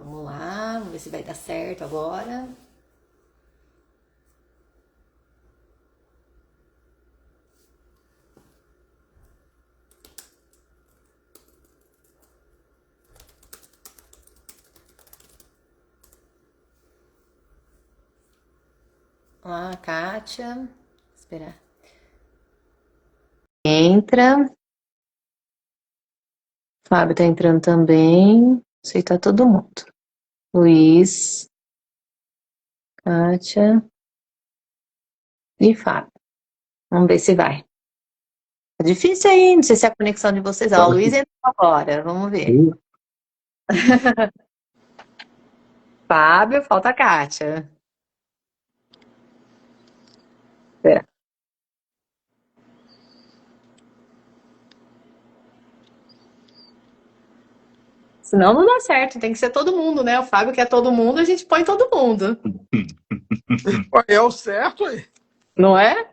Vamos lá, vamos ver se vai dar certo agora. Vamos lá, Kátia. Esperar. Entra. Fábio tá entrando também. Aceitar todo mundo. Luiz, Kátia e Fábio. Vamos ver se vai. Tá difícil aí, não sei se é a conexão de vocês. Ó, o Luiz entrou agora, vamos ver. Fábio, falta a Kátia. Espera. Senão não dá certo, tem que ser todo mundo, né? O Fábio quer todo mundo, a gente põe todo mundo. É o certo aí. Não é?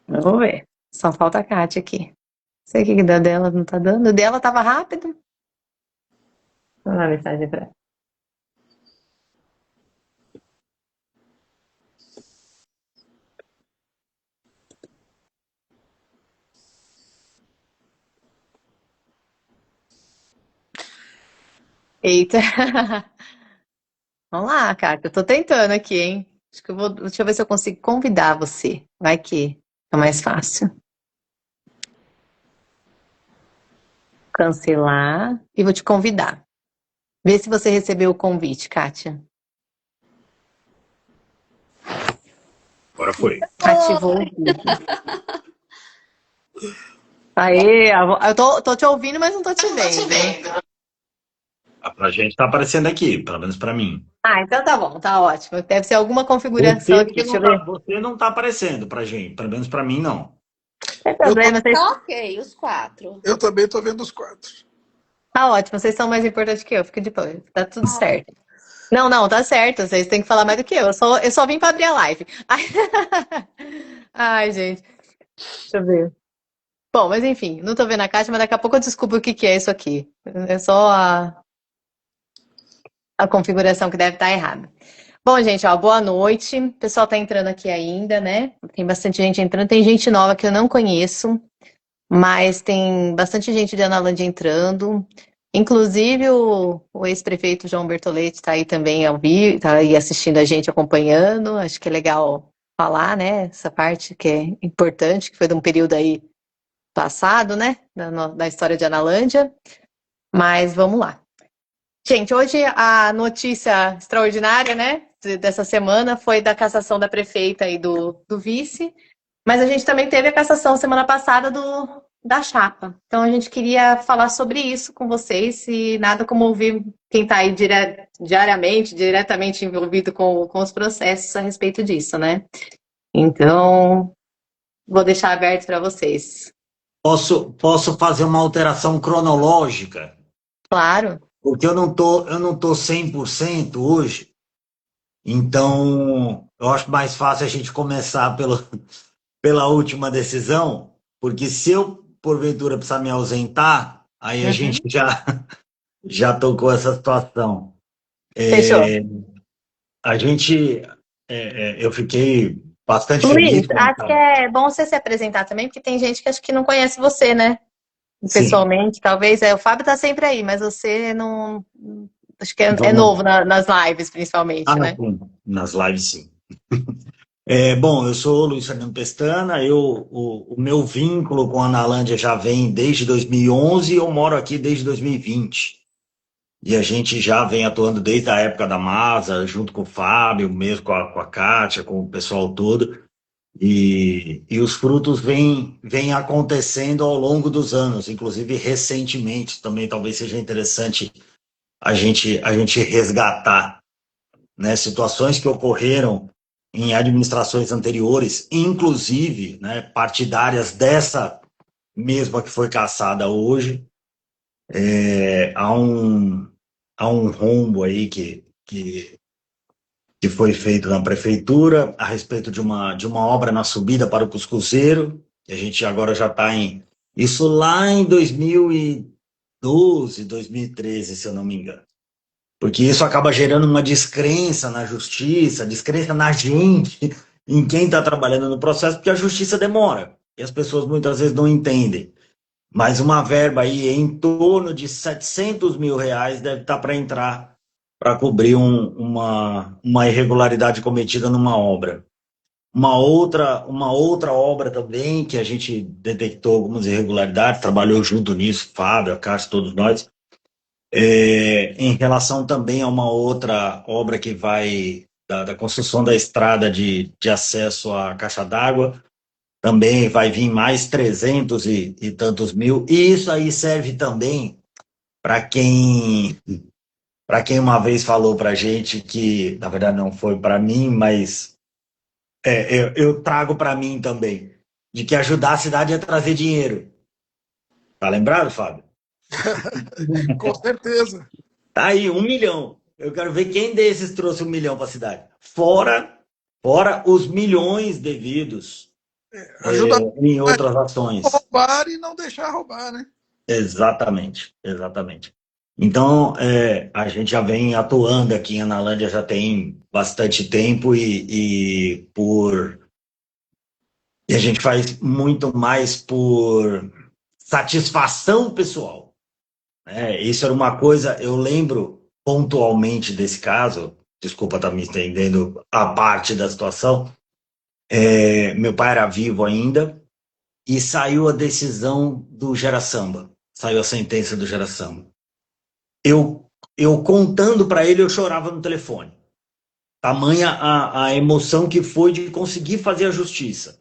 Vamos ver. Só falta a Kátia aqui. Não sei o que dá dela, não tá dando. O dela tava rápido. Vou dar mensagem pra ela. Eita. Vamos lá, Kátia. Eu tô tentando aqui, hein? Acho que eu vou. Deixa eu ver se eu consigo convidar você. Vai que é mais fácil. Cancelar e vou te convidar. Vê se você recebeu o convite, Kátia. Agora foi. Ativou o vídeo. Aê, eu tô te ouvindo, mas não tô te vendo. Pra gente tá aparecendo aqui, pelo menos pra mim. Ah, então tá bom, tá ótimo. Deve ser alguma configuração aqui, deixa eu ver. Você não tá aparecendo pra gente, pelo menos pra mim não. Não tem Eu, problema, vocês... Tá ok, os 4. eu também tô vendo os quatro. Tá ótimo, vocês são mais importantes que eu, fica de boa, tá tudo certo. Não, não, tá certo, vocês têm que falar mais do que eu só vim pra abrir a live. Ai, gente, deixa eu ver. Bom, mas enfim, não tô vendo a caixa, mas daqui a pouco eu descubro o que que é isso aqui. É só a configuração que deve estar errada. Bom, gente, ó, boa noite. O pessoal tá entrando aqui ainda, né? Tem bastante gente entrando, tem gente nova que eu não conheço, mas tem bastante gente de Analândia entrando. Inclusive o ex-prefeito João Bertoletti está aí também ao vivo, está aí assistindo a gente, acompanhando. Acho que é legal falar, né? Essa parte que é importante, que foi de um período aí passado, né? Da história de Analândia. Mas vamos lá. Gente, hoje a notícia extraordinária, né? Dessa semana foi da cassação da prefeita e do vice. Mas a gente também teve a cassação semana passada da chapa. Então a gente queria falar sobre isso com vocês e nada como ouvir quem está aí diretamente envolvido com os processos a respeito disso, né? Então, vou deixar aberto para vocês. Posso fazer uma alteração cronológica? Claro. Porque eu não tô 100% hoje, então eu acho mais fácil a gente começar pela última decisão, porque se eu, porventura, precisar me ausentar, aí a gente já tocou essa situação. Fechou. A gente, eu fiquei bastante feliz Luiz, com acho que essa. é bom você se apresentar também, porque tem gente que acho que não conhece você, né? Sim, Pessoalmente, talvez. O Fábio tá sempre aí, mas você não. Acho que é vamos. novo nas lives, principalmente, né? Sim, nas lives, sim. Bom, eu sou o Luiz Fernando Pestana, o meu vínculo com a Analândia já vem desde 2011 e eu moro aqui desde 2020. E a gente já vem atuando desde a época da Masa, junto com o Fábio, mesmo com a Kátia, com o pessoal todo. E os frutos vêm acontecendo ao longo dos anos, inclusive recentemente também talvez seja interessante a gente resgatar, né, situações que ocorreram em administrações anteriores, inclusive, né, partidárias dessa mesma que foi caçada hoje. Há um rombo aí que foi feito na prefeitura a respeito de uma obra na subida para o Cuscuzeiro, que a gente agora já está em... Isso lá em 2012, 2013, se eu não me engano. Porque isso acaba gerando uma descrença na justiça, descrença na gente, em quem está trabalhando no processo, porque a justiça demora. E as pessoas muitas vezes não entendem. Mas uma verba aí em torno de 700 mil reais deve estar para entrar para cobrir uma irregularidade cometida numa obra. Uma outra obra também que a gente detectou algumas irregularidades, trabalhou junto nisso, Fábio, a Cássio, todos nós, em relação também a uma outra obra que vai da construção da estrada de acesso à caixa d'água, também vai vir mais 300 e tantos mil, e isso aí serve também para quem uma vez falou para a gente que, na verdade não foi para mim, mas eu trago para mim também, de que ajudar a cidade é trazer dinheiro. Tá lembrado, Fábio? Com certeza. Tá aí, 1 milhão. Eu quero ver quem desses trouxe 1 milhão para a cidade. Fora os milhões devidos Ajuda em outras a ações. roubar e não deixar roubar, né? Exatamente, exatamente. Então, a gente já vem atuando aqui em Analândia já tem bastante tempo e a gente faz muito mais por satisfação pessoal, né? Isso era uma coisa, eu lembro pontualmente desse caso, desculpa estar me estendendo a parte da situação, meu pai era vivo ainda e saiu a decisão do Gera Samba, saiu a sentença do Gera Samba. Eu contando para ele, eu chorava no telefone. Tamanha a emoção que foi de conseguir fazer a justiça.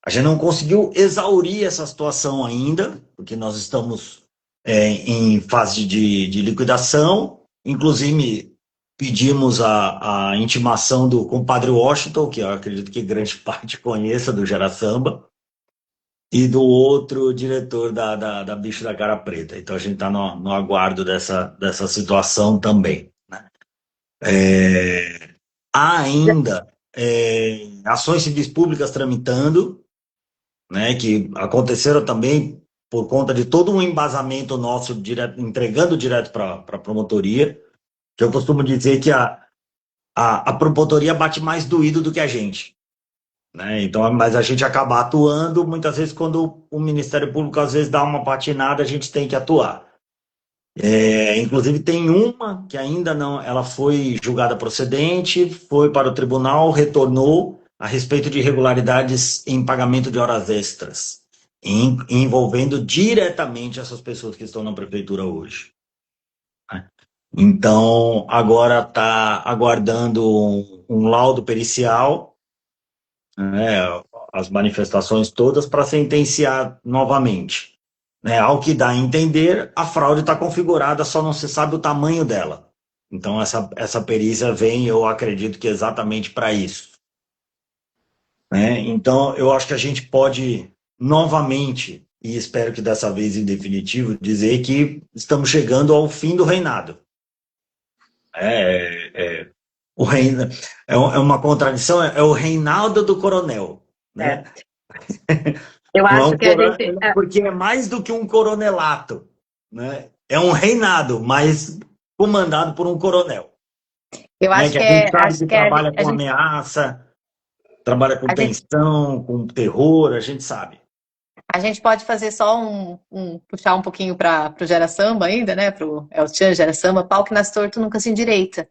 A gente não conseguiu exaurir essa situação ainda, porque nós estamos em fase de liquidação. Inclusive, pedimos a intimação do compadre Washington, que eu acredito que grande parte conheça do Gera Samba, e do outro diretor da Bicho da Cara Preta. Então a gente está no aguardo dessa situação também, né? Há ainda ações civis públicas tramitando, né, que aconteceram também por conta de todo um embasamento nosso entregando direto para a promotoria, que eu costumo dizer que a promotoria bate mais doído do que a gente. Né? Então, mas a gente acaba atuando, muitas vezes quando o Ministério Público às vezes dá uma patinada, a gente tem que atuar. Inclusive tem uma que ainda não, ela foi julgada procedente, foi para o tribunal, retornou a respeito de irregularidades em pagamento de horas extras, envolvendo diretamente essas pessoas que estão na prefeitura hoje. Né? Então, agora está aguardando um laudo pericial, né, as manifestações todas para sentenciar novamente. Né, ao que dá a entender, a fraude está configurada, só não se sabe o tamanho dela. Então, essa perícia vem, eu acredito que exatamente para isso. Né? Então, eu acho que a gente pode novamente, e espero que dessa vez em definitivo, dizer que estamos chegando ao fim do reinado. O reino, é uma contradição, é o reinado do coronel. Né? Eu acho que a gente... Porque é mais do que um coronelato. Né? É um reinado, mas comandado por um coronel. Eu acho que que a gente sabe que trabalha com gente... ameaça, trabalha com tensão, com terror, a gente sabe. A gente pode fazer só puxar um pouquinho para o Gera Samba ainda, né? Para o El Chan Gera Samba, pau que nasce torto nunca se endireita.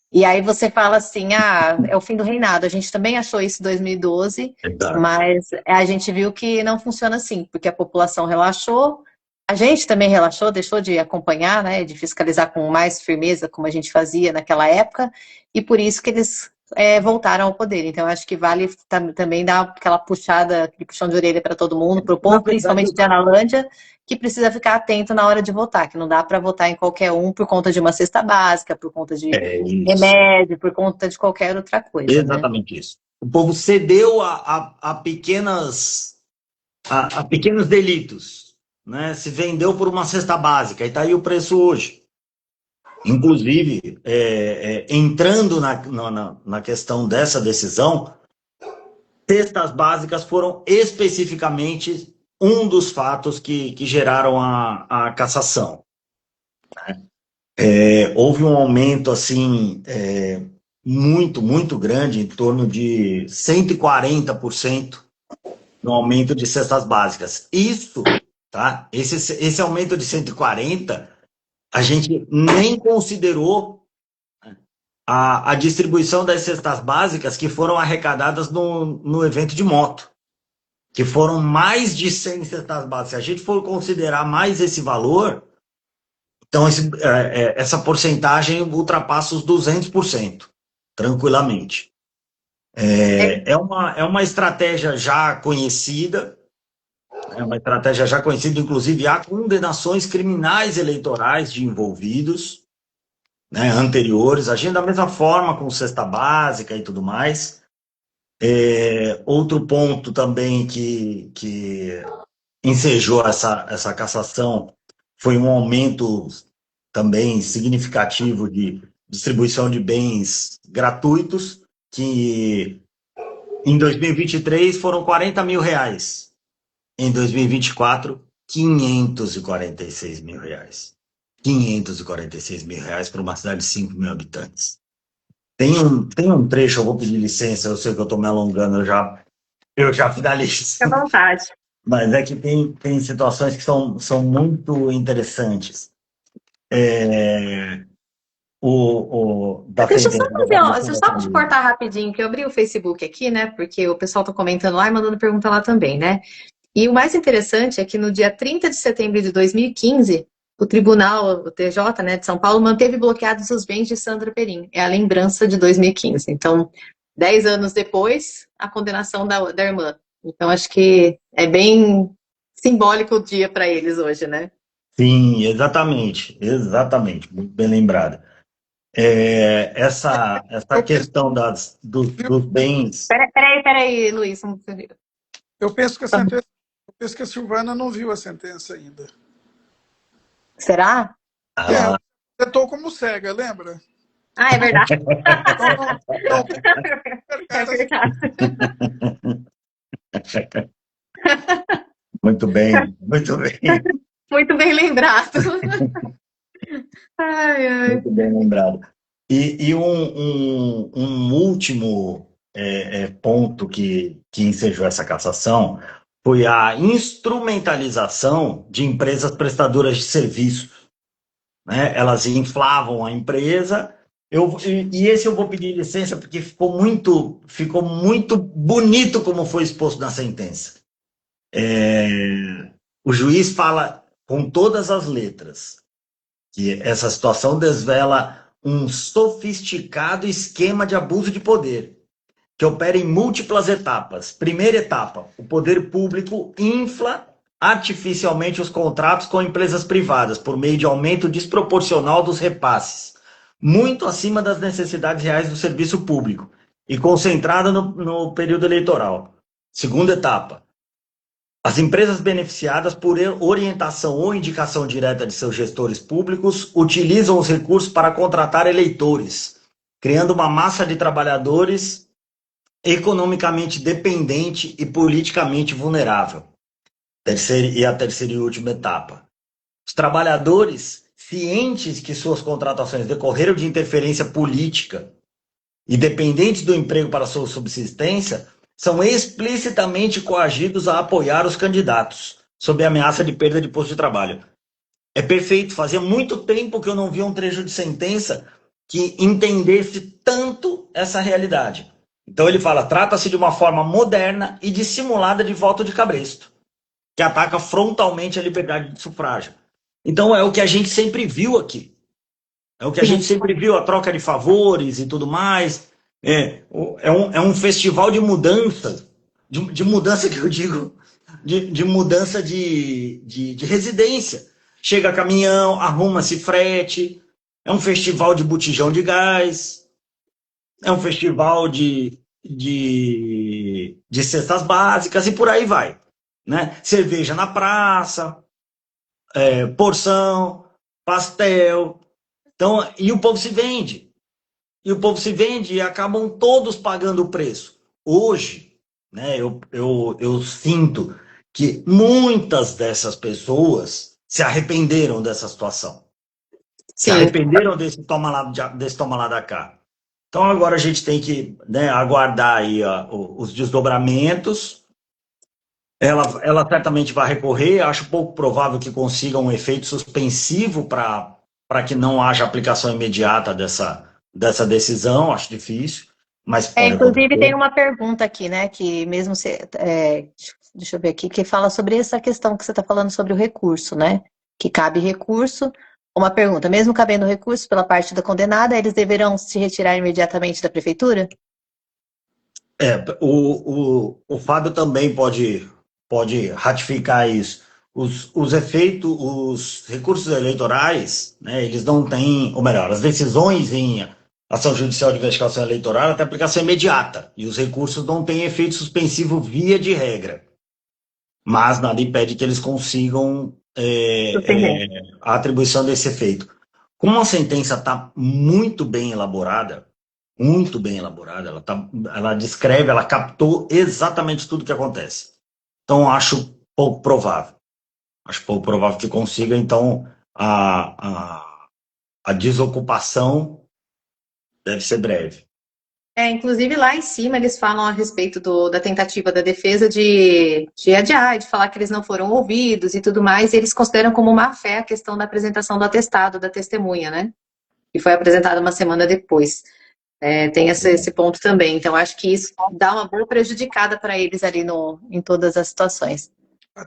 E aí você fala assim, é o fim do reinado. A gente também achou isso em 2012, mas a gente viu que não funciona assim, porque a população relaxou, a gente também relaxou, deixou de acompanhar, né, de fiscalizar com mais firmeza, como a gente fazia naquela época, e por isso que eles voltaram ao poder. Então, acho que vale também dar aquela puxada, aquele puxão de orelha para todo mundo, para o povo, principalmente de Analândia, que precisa ficar atento na hora de votar, que não dá para votar em qualquer um por conta de uma cesta básica, por conta de remédio, por conta de qualquer outra coisa. Exatamente, né? Isso. O povo cedeu a pequenos delitos, né? Se vendeu por uma cesta básica, e está aí o preço hoje. Inclusive, entrando na questão dessa decisão, cestas básicas foram especificamente um dos fatos que geraram a cassação. Houve um aumento assim muito, muito grande, em torno de 140% no aumento de cestas básicas. Isso, tá? Esse aumento de 140%, a gente nem considerou a distribuição das cestas básicas que foram arrecadadas no evento de moto, que foram mais de 100 cestas básicas. Se a gente for considerar mais esse valor, então essa porcentagem ultrapassa os 200%, tranquilamente. É uma estratégia já conhecida, inclusive há condenações criminais eleitorais de envolvidos, né, anteriores, agindo da mesma forma com cesta básica e tudo mais. Outro ponto também que ensejou essa cassação foi um aumento também significativo de distribuição de bens gratuitos, que em 2023 foram R$40 mil, em 2024, R$546 mil. R$546 mil para uma cidade de 5 mil habitantes. Tem um trecho, eu vou pedir licença, eu sei que eu estou me alongando, eu já finalizo. Fique à vontade. Mas é que tem situações que são muito interessantes. Deixa eu só te cortar rapidinho, que eu abri o Facebook aqui, né? Porque o pessoal está comentando lá e mandando pergunta lá também, né? E o mais interessante é que no dia 30 de setembro de 2015, o tribunal, o TJ, né, de São Paulo, manteve bloqueados os bens de Sandra Perim. É a lembrança de 2015. Então, 10 anos depois, a condenação da irmã. Então, acho que é bem simbólico o dia para eles hoje, né? Sim, exatamente. Muito bem lembrado. Essa questão dos bens... Peraí, Luiz. Eu penso que a Silvana não viu a sentença ainda. Será? Eu estou como cega, lembra? Ah, é verdade. É verdade. Muito bem. Muito bem lembrado. Muito bem lembrado. E um último ponto que ensejou essa cassação foi a instrumentalização de empresas prestadoras de serviços, né? Elas inflavam a empresa. Esse eu vou pedir licença porque ficou muito bonito como foi exposto na sentença. O juiz fala com todas as letras que essa situação desvela um sofisticado esquema de abuso de poder, que opera em múltiplas etapas. Primeira etapa, o poder público infla artificialmente os contratos com empresas privadas por meio de aumento desproporcional dos repasses, muito acima das necessidades reais do serviço público e concentrada no período eleitoral. Segunda etapa, as empresas beneficiadas por orientação ou indicação direta de seus gestores públicos utilizam os recursos para contratar eleitores, criando uma massa de trabalhadores economicamente dependente e politicamente vulnerável. A terceira e última etapa. Os trabalhadores, cientes que suas contratações decorreram de interferência política e dependentes do emprego para sua subsistência, são explicitamente coagidos a apoiar os candidatos, sob ameaça de perda de posto de trabalho. É perfeito, fazia muito tempo que eu não via um trecho de sentença que entendesse tanto essa realidade. Então ele fala, trata-se de uma forma moderna e dissimulada de voto de cabresto, que ataca frontalmente a liberdade de sufrágio. Então é o que a gente sempre viu aqui. A troca de favores e tudo mais. É um festival de mudança, de mudança que eu digo, de mudança de residência. Chega caminhão, arruma-se frete, é um festival de botijão de gás, é um festival de cestas básicas e por aí vai. Né? Cerveja na praça, porção, pastel. Então, e o povo se vende. E acabam todos pagando o preço. Hoje, né, eu sinto que muitas dessas pessoas se arrependeram dessa situação. Se Sim. arrependeram desse toma lá da cá. Então agora a gente tem que, né, aguardar aí os desdobramentos. Ela certamente vai recorrer, acho pouco provável que consiga um efeito suspensivo para que não haja aplicação imediata dessa decisão, acho difícil, mas pode Inclusive tem acontecer. uma pergunta aqui, né, que mesmo deixa eu ver aqui, que fala sobre essa questão que você está falando sobre o recurso, né, que cabe recurso. Uma pergunta, mesmo cabendo recurso pela parte da condenada, eles deverão se retirar imediatamente da prefeitura? O Fábio também pode ratificar isso. Os efeitos, os recursos eleitorais, né, eles não têm, ou melhor, as decisões em ação judicial de investigação eleitoral têm aplicação imediata, e os recursos não têm efeito suspensivo via de regra. Mas nada impede que eles consigam a atribuição desse efeito. Como a sentença está muito bem elaborada, ela descreve, ela captou exatamente tudo o que acontece. Então, acho pouco provável. Acho pouco provável que consiga, então, a desocupação deve ser breve. Inclusive lá em cima eles falam a respeito da tentativa da defesa de adiar, de falar que eles não foram ouvidos e tudo mais, e eles consideram como má-fé a questão da apresentação do atestado da testemunha, né? Que foi apresentada uma semana depois. Tem esse ponto também. Então, acho que isso dá uma boa prejudicada para eles ali em todas as situações.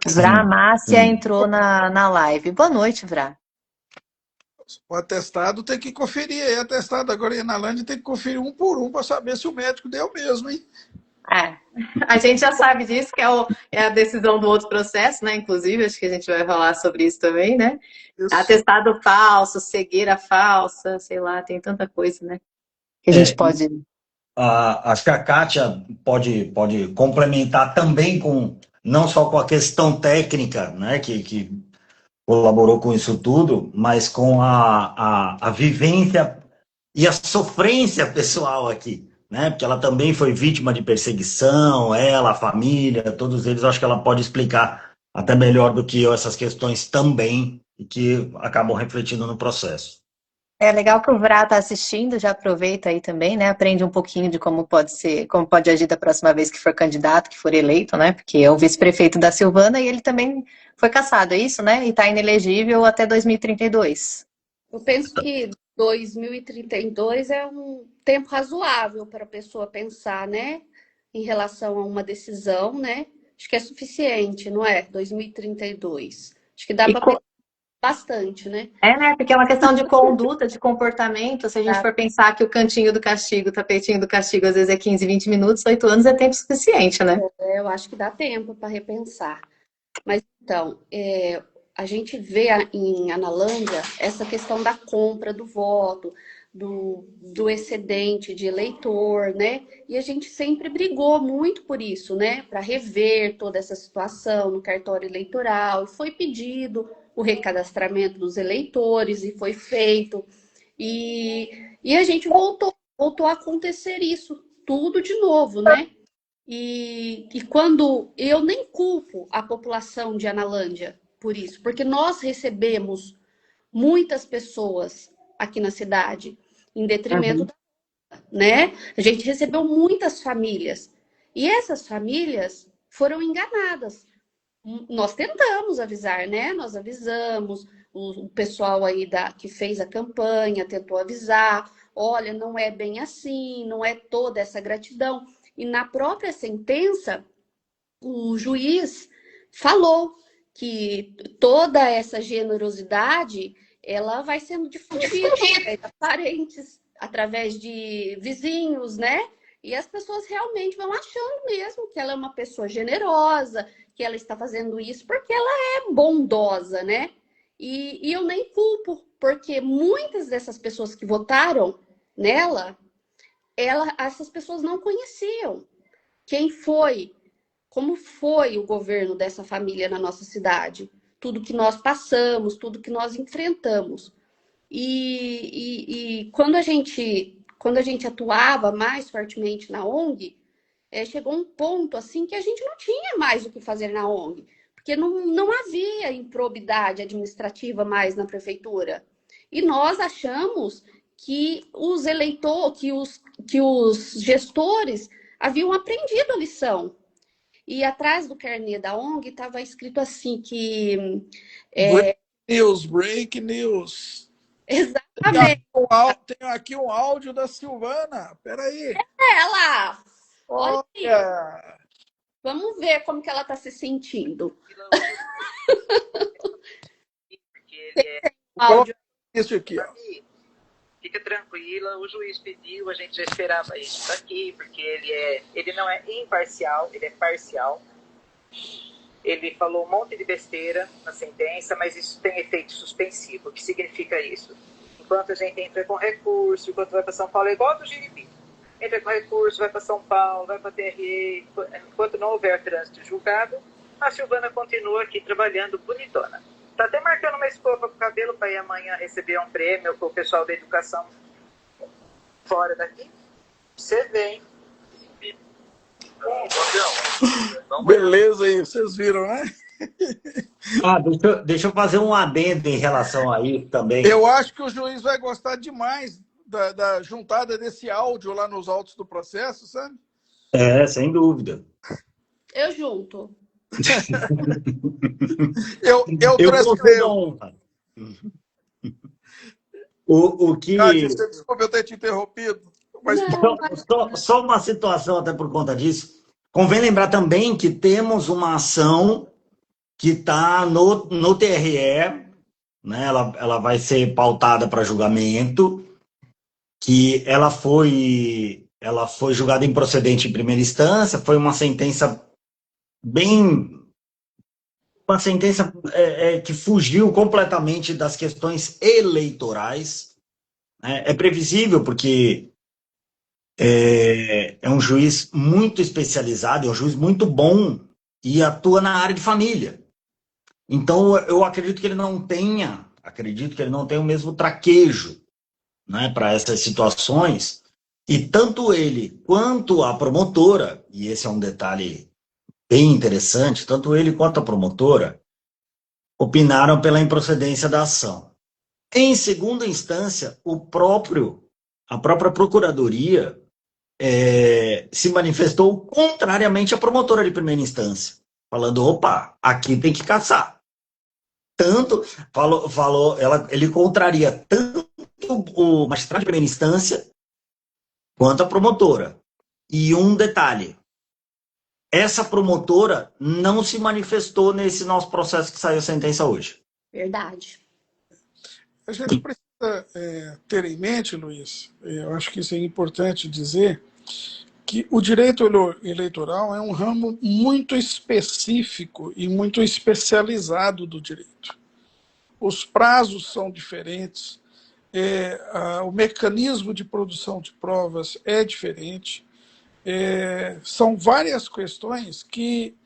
Vrá Márcia entrou na live. Boa noite, Vrá. O atestado tem que conferir aí. Atestado agora em Analândia tem que conferir um por um para saber se o médico deu mesmo, hein? A gente já sabe disso, que é a decisão do outro processo, né? Inclusive, acho que a gente vai falar sobre isso também, né? Isso. Atestado falso, cegueira falsa, sei lá, tem tanta coisa, né? Que a gente pode. Acho que a Kátia pode complementar também não só com a questão técnica, né, que colaborou com isso tudo, mas com a vivência e a sofrência pessoal aqui, né? Porque ela também foi vítima de perseguição, ela, a família, todos eles, acho que ela pode explicar até melhor do que eu essas questões também, e que acabam refletindo no processo. É legal que o Vrá está assistindo, já aproveita aí também, né? Aprende um pouquinho de como pode agir da próxima vez que for candidato, que for eleito, né? Porque é o vice-prefeito da Silvana e ele também foi cassado, é isso, né? E está inelegível até 2032. Eu penso que 2032 é um tempo razoável para a pessoa pensar, né? Em relação a uma decisão, né? Acho que é suficiente, não é? 2032. Acho que dá para pensar bastante, né? Né? Porque é uma questão de conduta, de comportamento. Se a gente for pensar que o cantinho do castigo, o tapetinho do castigo, às vezes é 15, 20 minutos, 8 anos é tempo suficiente, né? Eu acho que dá tempo para repensar. Mas então, a gente vê em Analândia essa questão da compra do voto, do excedente de eleitor, né? E a gente sempre brigou muito por isso, né? Para rever toda essa situação no cartório eleitoral. E foi pedido o recadastramento dos eleitores e foi feito. E a gente voltou a acontecer isso tudo de novo, né? E quando eu nem culpo a população de Analândia por isso, porque nós recebemos muitas pessoas aqui na cidade, em detrimento né? A gente recebeu muitas famílias. E essas famílias foram enganadas. Nós tentamos avisar, né? Nós avisamos, o pessoal aí que fez a campanha tentou avisar, olha, não é bem assim, não é toda essa gratidão. E na própria sentença, o juiz falou que toda essa generosidade ela vai sendo difundida através de parentes, através de vizinhos, né? E as pessoas realmente vão achando mesmo que ela é uma pessoa generosa, que ela está fazendo isso porque ela é bondosa, né? E eu nem culpo, porque muitas dessas pessoas que votaram nela, essas pessoas não conheciam quem foi, como foi o governo dessa família na nossa cidade, tudo que nós passamos, tudo que nós enfrentamos. E quando a gente atuava mais fortemente na ONG, chegou um ponto assim que a gente não tinha mais o que fazer na ONG, porque não havia improbidade administrativa mais na prefeitura. E nós achamos que os eleitores, que os gestores haviam aprendido a lição. E atrás do carnê da ONG estava escrito assim que... Break news. Exatamente. Tenho aqui um áudio da Silvana. Peraí. Ela! Olha aí. Olha! Vamos ver como que ela está se sentindo. Áudio. Isso aqui, ó. Fica tranquila, o juiz pediu, a gente já esperava isso aqui, porque ele não é imparcial, ele é parcial. Ele falou um monte de besteira na sentença, mas isso tem efeito suspensivo. O que significa isso? Enquanto a gente entra com recurso, enquanto vai para São Paulo, é igual do Jiripi. Entra com recurso, vai para São Paulo, vai para TRE, enquanto não houver trânsito julgado, a Silvana continua aqui trabalhando bonitona. Está até marcando uma escova para o cabelo para ir amanhã receber um prêmio com o pessoal da educação fora daqui. Você vem. Beleza aí, vocês viram, né? Deixa eu fazer um adendo em relação a isso também. Eu acho que o juiz vai gostar demais da juntada desse áudio lá nos autos do processo, sabe? Sem dúvida. Eu junto. eu transcrevo. Desculpa eu ter te interrompido. Mas... Só uma situação até por conta disso. Convém lembrar também que temos uma ação que está no TRE, né? Ela vai ser pautada para julgamento, que ela foi julgada improcedente em primeira instância, foi uma sentença que fugiu completamente das questões eleitorais. Né? É previsível, porque é um juiz muito especializado, é um juiz muito bom e atua na área de família. Então, eu acredito que ele não tenha o mesmo traquejo, né, para essas situações. E tanto ele quanto a promotora, e esse é um detalhe bem interessante, tanto ele quanto a promotora opinaram pela improcedência da ação. Em segunda instância, a própria procuradoria se manifestou contrariamente à promotora de primeira instância, falando, opa, aqui tem que caçar. Ele contraria tanto o magistrado de primeira instância quanto a promotora. E um detalhe, essa promotora não se manifestou nesse nosso processo que saiu a sentença hoje. Verdade. A gente precisa ter em mente, Luiz, eu acho que isso é importante dizer, que o direito eleitoral é um ramo muito específico e muito especializado do direito. Os prazos são diferentes, o mecanismo de produção de provas é diferente, são várias questões que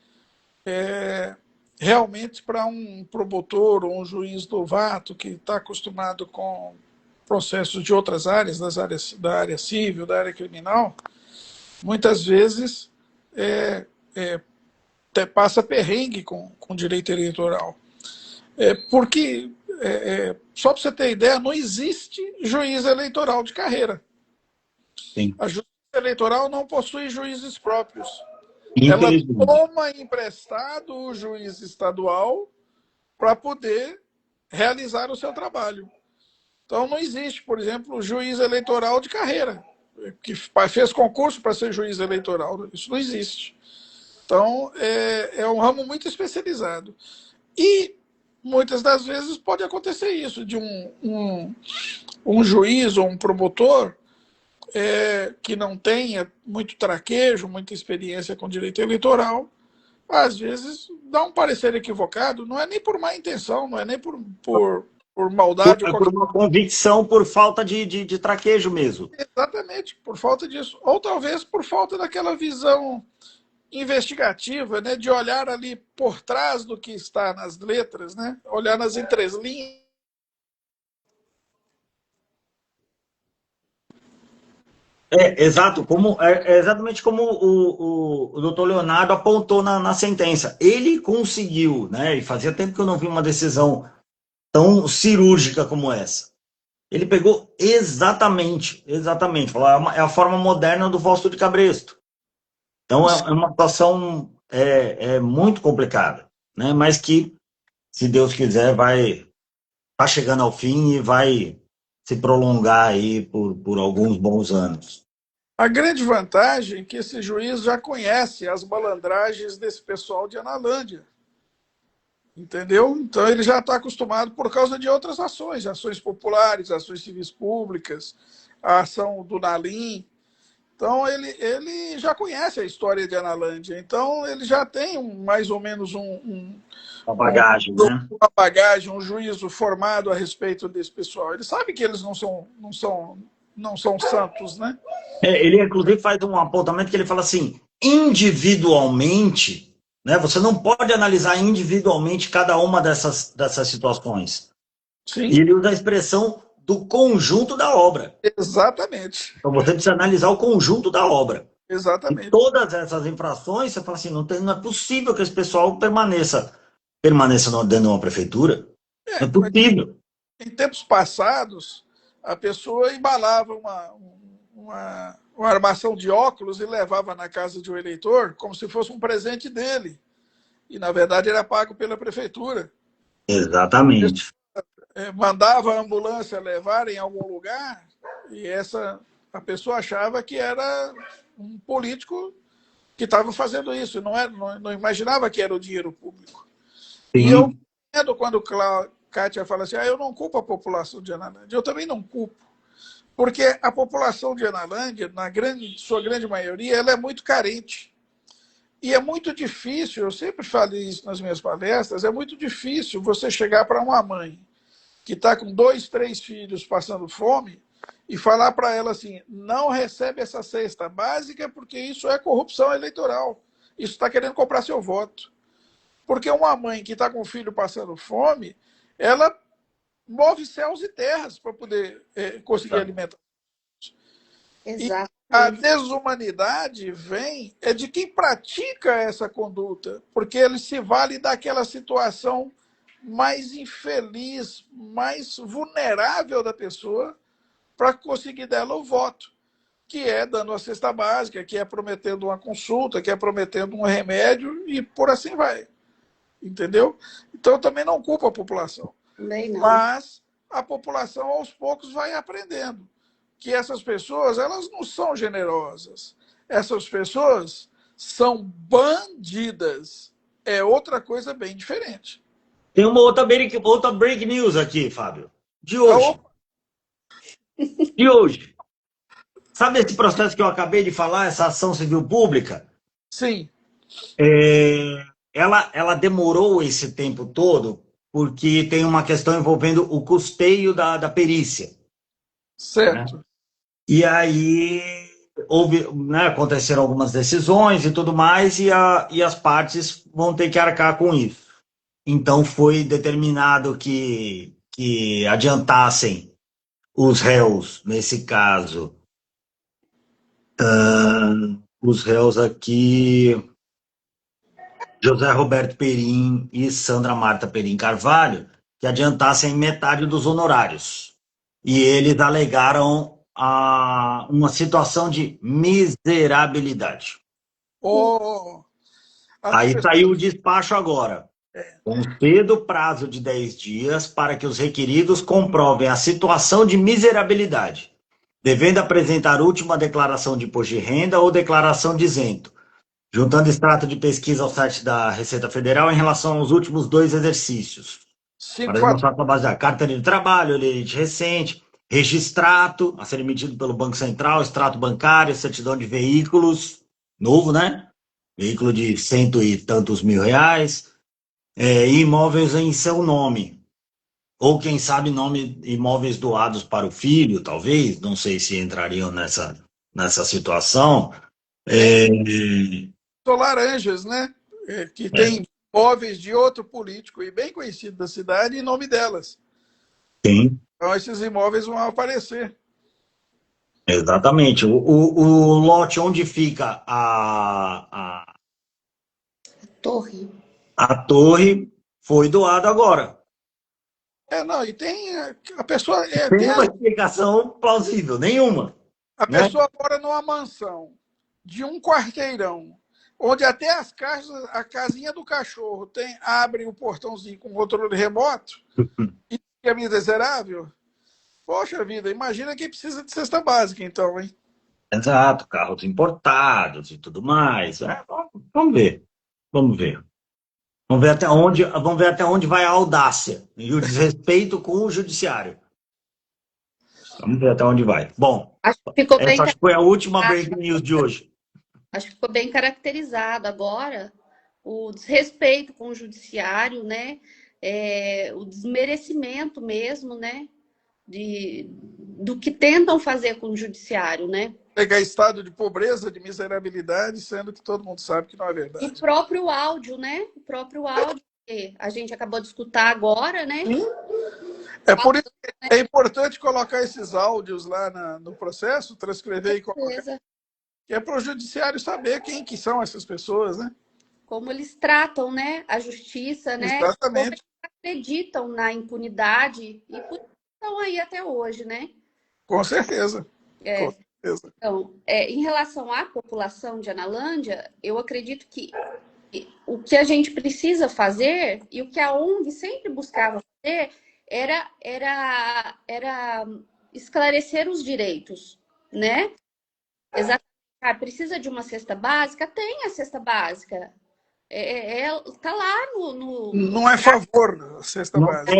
realmente para um promotor ou um juiz novato que está acostumado com processos de outras áreas, da área civil, da área criminal, muitas vezes passa perrengue com direito eleitoral. Porque, só para você ter ideia, não existe juiz eleitoral de carreira. Sim. A justiça eleitoral não possui juízes próprios. Ela toma emprestado o juiz estadual para poder realizar o seu trabalho. Então não existe, por exemplo, juiz eleitoral de carreira, que fez concurso para ser juiz eleitoral. Isso não existe. Então é um ramo muito especializado. E muitas das vezes pode acontecer isso, de um juiz ou um promotor que não tenha muito traquejo, muita experiência com direito eleitoral, às vezes dá um parecer equivocado, não é nem por má intenção, não é nem por maldade. Por uma convicção, por falta de traquejo mesmo. Exatamente, por falta disso. Ou talvez por falta daquela visão investigativa, né, de olhar ali por trás do que está nas letras, né, olhar nas entrelinhas. Exato, é exatamente como o doutor Leonardo apontou na sentença. Ele conseguiu, né? E fazia tempo que eu não vi uma decisão tão cirúrgica como essa. Ele pegou exatamente, falou, é a forma moderna do Fausto de Cabresto. Então é uma situação muito complicada, né? Mas que, se Deus quiser, vai tá chegando ao fim e vai se prolongar aí por alguns bons anos. A grande vantagem é que esse juiz já conhece as malandragens desse pessoal de Analândia. Entendeu? Então ele já está acostumado por causa de outras ações, ações populares, ações civis públicas, a ação do Nalim. Então ele já conhece a história de Analândia. Então ele já tem mais ou menos Uma bagagem, né? uma bagagem, um juízo formado a respeito desse pessoal. Ele sabe que eles não são santos, né? Ele, inclusive, faz um apontamento que ele fala assim, individualmente, né? Você não pode analisar individualmente cada uma dessas situações. Sim. E ele usa a expressão do conjunto da obra. Exatamente. Então você precisa analisar o conjunto da obra. Exatamente. E todas essas infrações, você fala assim, não é possível que esse pessoal permaneça dentro de uma prefeitura. Não é possível. Em tempos passados, a pessoa embalava uma armação de óculos e levava na casa de um eleitor como se fosse um presente dele. E, na verdade, era pago pela prefeitura. Exatamente. Mandava a ambulância levar em algum lugar e a pessoa achava que era um político que estava fazendo isso. Não imaginava que era o dinheiro público. Sim. E eu entendo quando Kátia fala assim, eu não culpo a população de Analândia. Eu também não culpo. Porque a população de Analândia, sua grande maioria, ela é muito carente. E é muito difícil, eu sempre falei isso nas minhas palestras, é muito difícil você chegar para uma mãe que está com 2, 3 filhos passando fome e falar para ela assim, não recebe essa cesta básica porque isso é corrupção eleitoral. Isso está querendo comprar seu voto. Porque uma mãe que está com o filho passando fome, ela move céus e terras para poder conseguir alimentar. Exato. A desumanidade vem de quem pratica essa conduta, porque ele se vale daquela situação mais infeliz, mais vulnerável da pessoa para conseguir dela o voto, que é dando a cesta básica, que é prometendo uma consulta, que é prometendo um remédio e por assim vai. Entendeu? Então eu também não culpo a população. Também não. Mas a população aos poucos vai aprendendo que essas pessoas, elas não são generosas. Essas pessoas são bandidas. É outra coisa bem diferente. Tem uma outra break news aqui, Fábio. De hoje. De hoje. Sabe esse processo que eu acabei de falar, essa ação civil pública? Sim. Ela demorou esse tempo todo porque tem uma questão envolvendo o custeio da perícia. Certo. Né? E aí aconteceram algumas decisões e tudo mais, e as partes vão ter que arcar com isso. Então foi determinado que adiantassem os réus, nesse caso, os réus aqui, José Roberto Perim e Sandra Marta Perim Carvalho, que adiantassem metade dos honorários. E eles alegaram uma situação de miserabilidade. Aí saiu o despacho agora. Conceda o prazo de 10 dias para que os requeridos comprovem a situação de miserabilidade, devendo apresentar última declaração de imposto de renda ou declaração de isento, juntando extrato de pesquisa ao site da Receita Federal em relação aos últimos 2 exercícios. Para demonstrar a base da carteira de trabalho, elite recente, registrato a ser emitido pelo Banco Central, extrato bancário, certidão de veículos, novo, né? Veículo de 100 e tantos mil reais, e imóveis em seu nome. Ou, quem sabe, imóveis doados para o filho, talvez, não sei se entrariam nessa situação. São laranjas, né? Que tem imóveis de outro político e bem conhecido da cidade em nome delas. Sim. Então esses imóveis vão aparecer. Exatamente. O lote onde fica Torre. a torre foi doado agora. Não, e tem a pessoa, Tem uma explicação plausível, nenhuma, a né? pessoa mora numa mansão de um quarteirão, onde até as casas, a casinha do cachorro abre o portãozinho com controle remoto e é miserável. Poxa vida, imagina quem precisa de cesta básica, então, hein? Exato, carros importados e tudo mais. Vamos ver. Vamos ver. Vamos ver até onde vai a audácia e o desrespeito com o judiciário. Vamos ver até onde vai. Bom, Acho que ficou bem essa acho que foi a última breaking news de hoje. Acho que ficou bem caracterizado agora o desrespeito com o judiciário, né? O desmerecimento mesmo, né? Do que tentam fazer com o judiciário, né? Pegar estado de pobreza, de miserabilidade, sendo que todo mundo sabe que não é verdade. O próprio áudio, né? O próprio áudio que a gente acabou de escutar agora, né? Sim. É por isso que é importante colocar esses áudios lá no processo, transcrever e colocar. Que é para o judiciário saber quem que são essas pessoas, né? Como eles tratam, né? A justiça, né? Exatamente. Como eles acreditam na impunidade e por isso estão aí até hoje, né? Com certeza. Com certeza. Então, em relação à população de Analândia, eu acredito que o que a gente precisa fazer e o que a ONG sempre buscava fazer era esclarecer os direitos, né? Exatamente. Precisa de uma cesta básica? Tem a cesta básica. Tá lá no... Não é favor a cesta básica.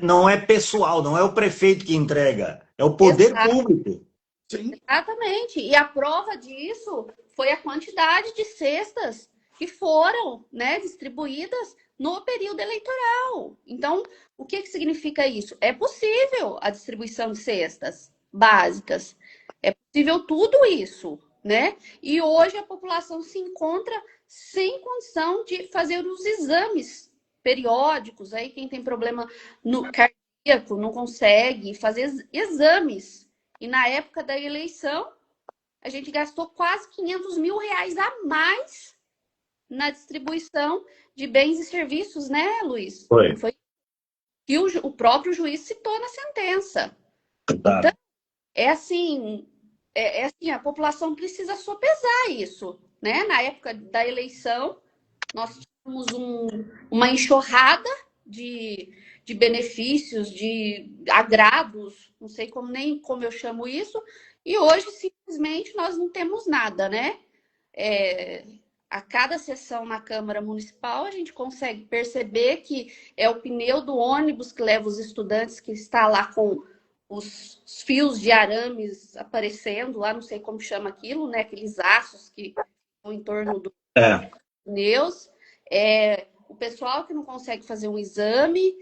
Não é pessoal, não é o prefeito que entrega, é o poder público. Sim. Exatamente. E a prova disso foi a quantidade de cestas que foram, né, distribuídas no período eleitoral. Então, o que significa isso? É possível a distribuição de cestas básicas. É possível tudo isso, né? E hoje a população se encontra sem condição de fazer os exames periódicos. Aí quem tem problema no cardíaco não consegue fazer exames. E na época da eleição, a gente gastou quase R$500 mil a mais na distribuição de bens e serviços, né, Luiz? Foi. Que o próprio juiz citou na sentença. Claro. Então, assim, a população precisa sopesar isso, né? Na época da eleição, nós tínhamos uma enxurrada de benefícios, de agrados, não sei nem como eu chamo isso, e hoje simplesmente nós não temos nada, né? A cada sessão na Câmara Municipal, a gente consegue perceber que é o pneu do ônibus que leva os estudantes, que está lá com os fios de arames aparecendo, lá não sei como chama aquilo, né? Aqueles aços que estão em torno dos pneus. O pessoal que não consegue fazer um exame,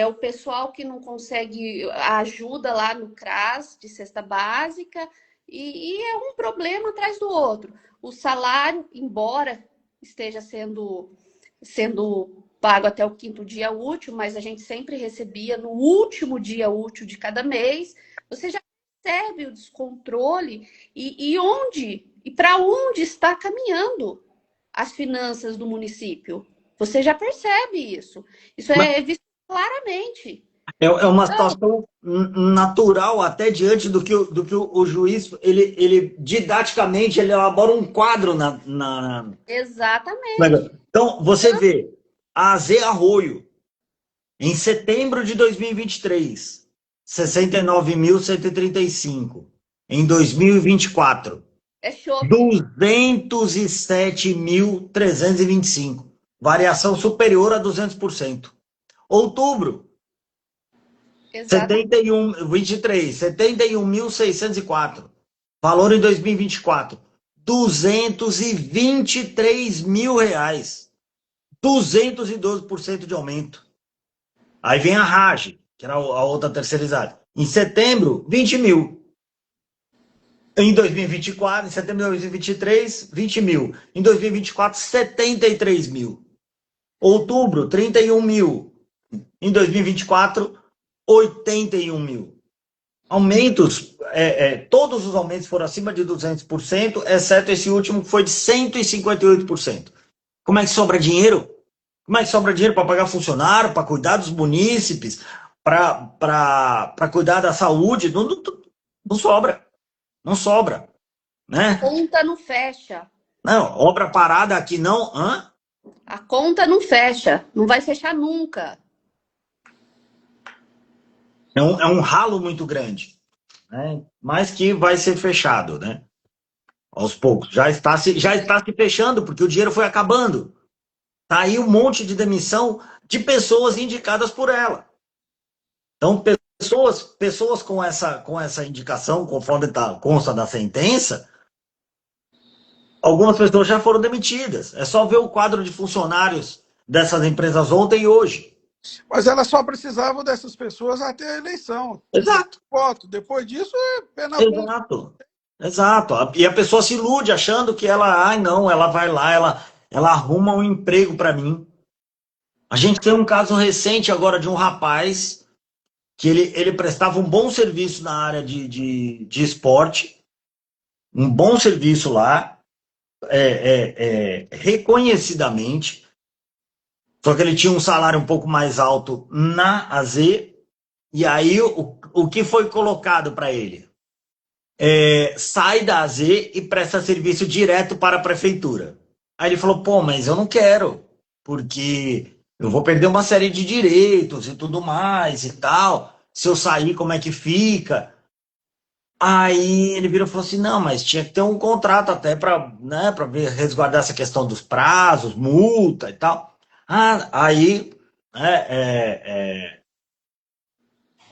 o pessoal que não consegue ajuda lá no CRAS de cesta básica, e é um problema atrás do outro. O salário, embora esteja sendo pago até o 5º dia útil, mas a gente sempre recebia no último dia útil de cada mês. Você já percebe o descontrole e para onde está caminhando as finanças do município. Você já percebe isso. Isso é visto claramente. É uma situação natural, até diante do que o juiz, ele didaticamente, ele elabora um quadro Exatamente. Então, você vê, a AZ Arroio, em setembro de 2023, 69.135. Em 2024, 207.325. Variação superior a 200%. Outubro, 71.604. Valor em 2024, R$223.000. 212% de aumento. Aí vem a RAGE, que era a outra terceirizada. Em setembro, 20 mil. Em 2024, em setembro de 2023, 20 mil. Em 2024, 73 mil. Outubro, 31 mil. Em 2024, 81 mil. Aumentos todos os aumentos foram acima de 200%, exceto esse último que foi de 158%. Como é que sobra dinheiro? Como é que sobra dinheiro para pagar funcionário, para cuidar dos munícipes, para cuidar da saúde? Não sobra. Não sobra. Né? A conta não fecha. Não, obra parada aqui não. Hã? A conta não fecha. Não vai fechar nunca. É um ralo muito grande. Né? Mas que vai ser fechado, né? Aos poucos. Já está se fechando, porque o dinheiro foi acabando. Tá aí um monte de demissão de pessoas indicadas por ela. Então, pessoas com essa indicação, conforme consta da sentença, algumas pessoas já foram demitidas. É só ver o quadro de funcionários dessas empresas ontem e hoje. Mas ela só precisava dessas pessoas até a eleição. Exato. Voto. Depois disso, é pé na Exato. Exato. E a pessoa se ilude achando que ela, não, ela vai lá, ela arruma um emprego para mim. A gente tem um caso recente agora de um rapaz que ele prestava um bom serviço na área de esporte, um bom serviço lá, reconhecidamente, só que ele tinha um salário um pouco mais alto na AZ, e aí o que foi colocado para ele? Sai da AZ e presta serviço direto para a prefeitura. Aí ele falou, pô, mas eu não quero, porque eu vou perder uma série de direitos e tudo mais e tal. Se eu sair, como é que fica? Aí ele virou e falou assim, não, mas tinha que ter um contrato até para, né, para resguardar essa questão dos prazos, multa e tal. Aí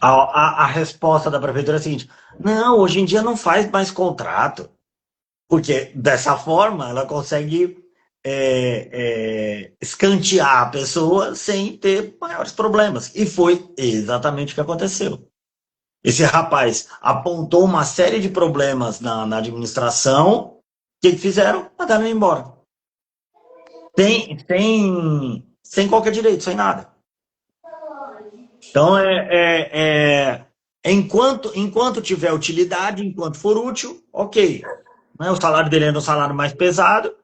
a resposta da prefeitura é a seguinte, não, hoje em dia não faz mais contrato, porque dessa forma ela consegue escantear a pessoa sem ter maiores problemas. E foi exatamente o que aconteceu. Esse rapaz apontou uma série de problemas na administração. O que fizeram? Mandaram ele embora. Sem qualquer direito, sem nada. Então, enquanto tiver utilidade, enquanto for útil, ok. Né? O salário dele era um salário mais pesado.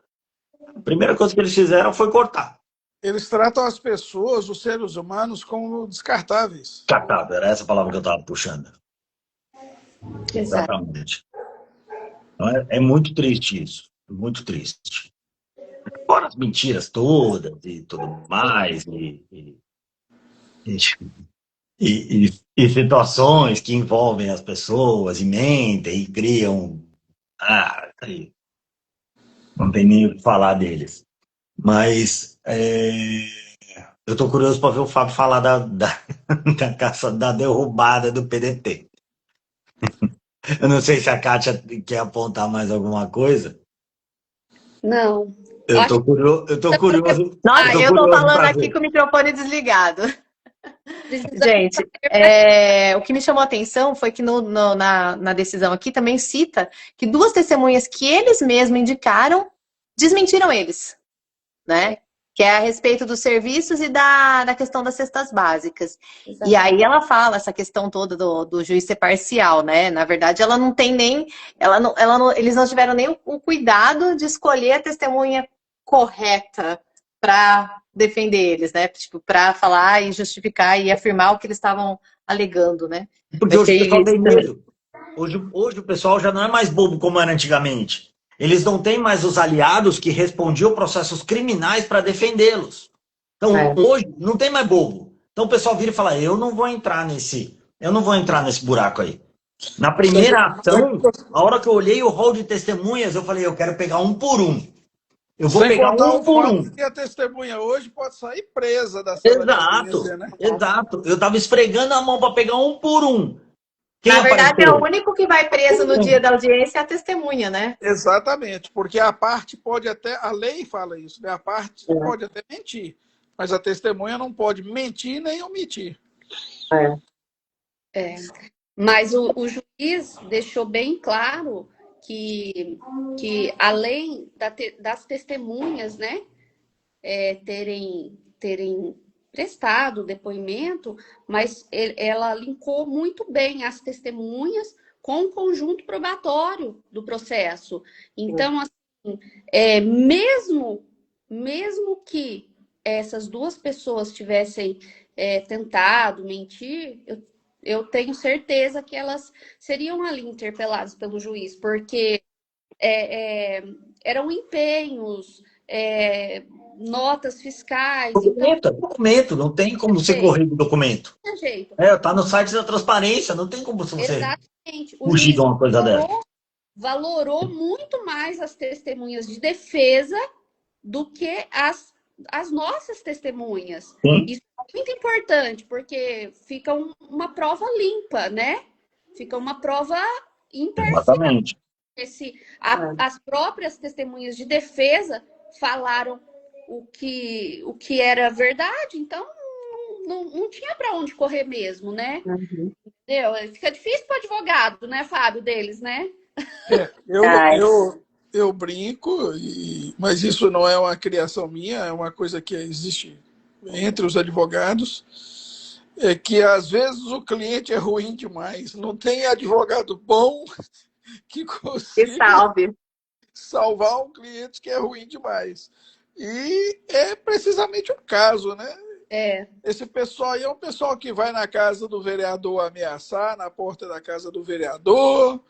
A primeira coisa que eles fizeram foi cortar. Eles tratam as pessoas, os seres humanos, como descartáveis. Descartável, era essa palavra que eu estava puxando. Exato. Exatamente. Então, é muito triste isso. Muito triste. Fora as mentiras todas e tudo mais, e situações que envolvem as pessoas, e mentem, e criam. Não tem nem o que falar deles. Mas eu estou curioso para ver o Fábio falar da derrubada do PDT. Eu não sei se a Kátia quer apontar mais alguma coisa. Não. Eu tô curioso. Nossa, eu tô falando aqui ver. com o microfone desligado. Gente, o que me chamou a atenção foi que na decisão aqui também cita que duas testemunhas que eles mesmos indicaram desmentiram eles, né? Que é a respeito dos serviços e da questão das cestas básicas. Exatamente. E aí ela fala essa questão toda do juiz ser parcial, né? Na verdade, ela não tem nem... eles não tiveram nem o cuidado de escolher a testemunha correta para defender eles, né? Tipo, para falar e justificar e afirmar o que eles estavam alegando, né? Porque hoje o pessoal tem medo. Hoje o pessoal já não é mais bobo como era antigamente. Eles não têm mais os aliados que respondiam processos criminais para defendê-los. Então, hoje, não tem mais bobo. Então, o pessoal vira e fala, eu não vou entrar nesse buraco aí. Na primeira ação, a hora que eu olhei o rol de testemunhas, eu falei, eu quero pegar um por um. Eu vou pegar um por um. E a testemunha hoje pode sair presa da sala de audiência, né? Exato. Eu estava esfregando a mão para pegar um por um. Na verdade, é o único que vai preso no dia da audiência é a testemunha, né? Exatamente, porque a parte pode até, a lei fala isso, né? A parte pode até mentir, mas a testemunha não pode mentir nem omitir. Mas o juiz deixou bem claro que além das testemunhas, né, terem prestado depoimento, mas ela linkou muito bem as testemunhas com o conjunto probatório do processo. Então, assim, mesmo que essas duas pessoas tivessem tentado mentir, eu tenho certeza que elas seriam ali interpeladas pelo juiz, porque eram empenhos, notas fiscais. Documento, Então, é documento, não tem como você correr do documento. não tem jeito. Tá no site da transparência, não tem como você Exatamente. O fugir juiz de uma coisa dessa. valorou muito mais as testemunhas de defesa do que as nossas testemunhas. Sim. Isso é muito importante, porque fica uma prova limpa, né? Fica uma prova imparcial. Exatamente. As próprias testemunhas de defesa falaram o que era verdade, então não tinha para onde correr mesmo, né? Uhum. Entendeu? Fica difícil para o advogado, né, Fábio, deles, né? Eu brinco, mas isso não é uma criação minha, é uma coisa que existe entre os advogados, é que às vezes o cliente é ruim demais. Não tem advogado bom que consiga salvar um cliente que é ruim demais. E é precisamente o caso, né? Esse pessoal aí é um pessoal que vai na casa do vereador ameaçar, na porta da casa do vereador.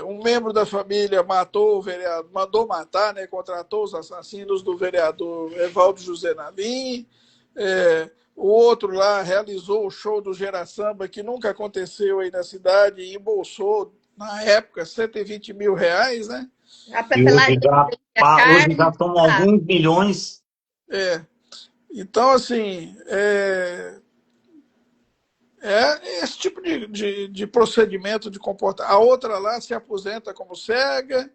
Um membro da família matou o vereador, mandou matar, né? Contratou os assassinos do vereador Evaldo José Nalim. O outro lá realizou o show do Gera Samba, que nunca aconteceu aí na cidade, e embolsou, na época, R$120 mil, né? E hoje já são alguns milhões. Então, assim, esse tipo de procedimento de comportamento. A outra lá se aposenta como cega,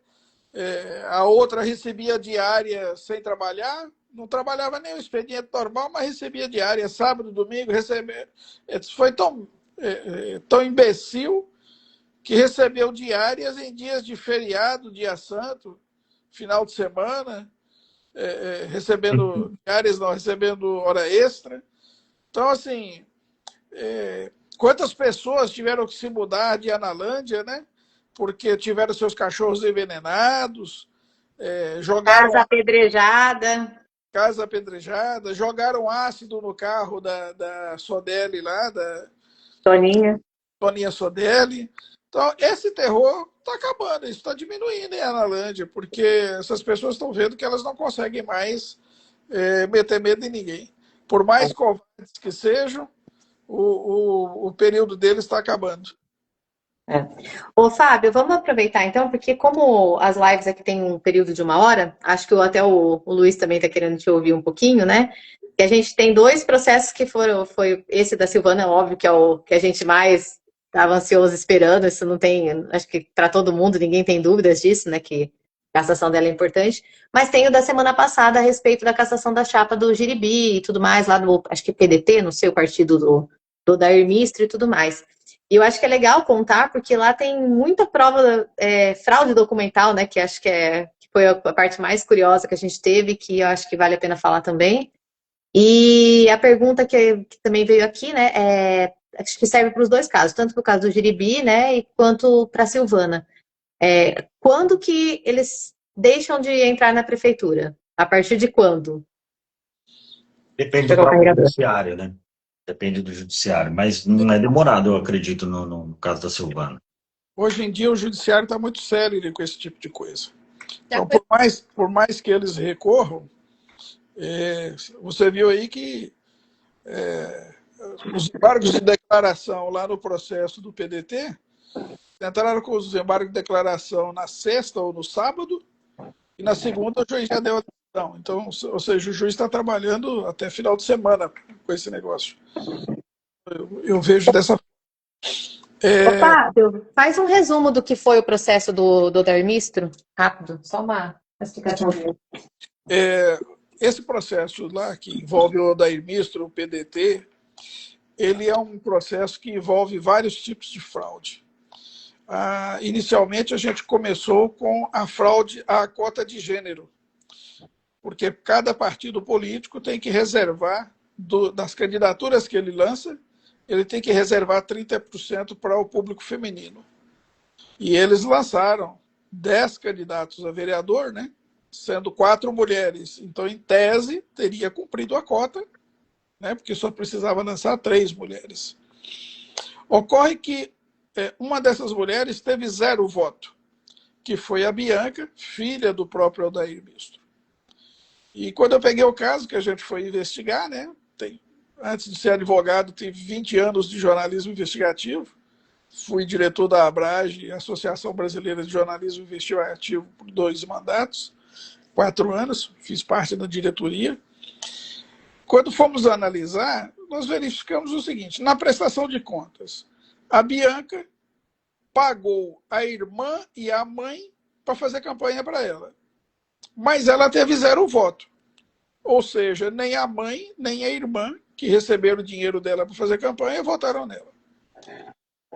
a outra recebia diária sem trabalhar, não trabalhava nem o expediente normal, mas recebia diária, sábado, domingo, recebia. Foi tão imbecil que recebeu diárias em dias de feriado, dia santo, final de semana, recebendo diárias, não, recebendo hora extra. Então, assim, quantas pessoas tiveram que se mudar de Analândia, né? Porque tiveram seus cachorros envenenados, jogaram... Casa apedrejada, jogaram ácido no carro da Sodelli lá, da Toninha Sodelli. Então, esse terror está acabando, isso está diminuindo em Analândia, porque essas pessoas estão vendo que elas não conseguem mais meter medo em ninguém. Por mais covardes que sejam, o período deles está acabando. Ô, Fábio, vamos aproveitar então, porque como as lives aqui tem um período de 1 hora, acho que até o Luiz também está querendo te ouvir um pouquinho, né? E a gente tem 2 processos que foi esse da Silvana, óbvio, que é o que a gente mais estava ansioso esperando, isso não tem, acho que para todo mundo, ninguém tem dúvidas disso, né, que a cassação dela é importante, mas tem o da semana passada a respeito da cassação da chapa do Jiribi e tudo mais, lá no, acho que PDT, não sei, o partido do Odair Mistro e tudo mais. E eu acho que é legal contar, porque lá tem muita prova, fraude documental, né, que acho que foi a parte mais curiosa que a gente teve, que eu acho que vale a pena falar também. E a pergunta que também veio aqui, né, acho que serve para os 2 casos, tanto para o caso do Jiribi, né, quanto para a Silvana. Quando que eles deixam de entrar na prefeitura? A partir de quando? Depende do próprio judiciário, né? Depende do judiciário, mas não é demorado, eu acredito, no caso da Silvana. Hoje em dia o judiciário está muito sério com esse tipo de coisa. Então, por mais que eles recorram, você viu aí que os embargos de declaração lá no processo do PDT entraram com os embargos de declaração na sexta ou no sábado, e na segunda o juiz já deu a decisão. Então, ou seja, o juiz está trabalhando até final de semana com esse negócio. Eu vejo dessa forma. Fábio, faz um resumo do que foi o processo do Odair Mistro, rápido, só uma explicação. Esse processo lá, que envolve o Odair Mistro, o PDT, ele é um processo que envolve vários tipos de fraude. Inicialmente, a gente começou com a fraude à cota de gênero, porque cada partido político tem que reservar das candidaturas que ele lança ele tem que reservar 30% para o público feminino. E eles lançaram 10 candidatos a vereador, né? Sendo 4 mulheres. Então, em tese, teria cumprido a cota, né? Porque só precisava lançar 3 mulheres. Ocorre que uma dessas mulheres teve 0 voto, que foi a Bianca, filha do próprio Odair Mistro. E quando eu peguei o caso, que a gente foi investigar, né? Antes de ser advogado, tive 20 anos de jornalismo investigativo. Fui diretor da ABRAGE, Associação Brasileira de Jornalismo Investigativo, por 2 mandatos, 4 anos, fiz parte da diretoria. Quando fomos analisar, nós verificamos o seguinte: na prestação de contas, a Bianca pagou a irmã e a mãe para fazer campanha para ela. Mas ela teve 0 voto. Ou seja, nem a mãe, nem a irmã, que receberam o dinheiro dela para fazer campanha, votaram nela.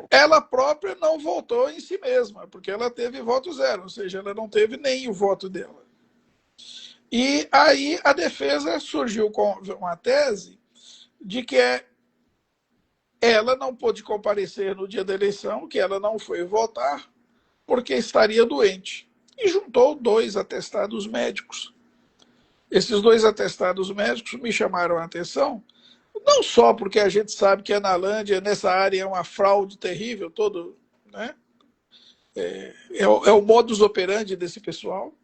Ela própria não votou em si mesma, porque ela teve voto 0, ou seja, ela não teve nem o voto dela. E aí a defesa surgiu com uma tese de que ela não pôde comparecer no dia da eleição, que ela não foi votar, porque estaria doente. E juntou 2 atestados médicos. Esses 2 atestados médicos me chamaram a atenção, não só porque a gente sabe que a Analândia, nessa área, é uma fraude terrível, todo, né? É o modus operandi desse pessoal,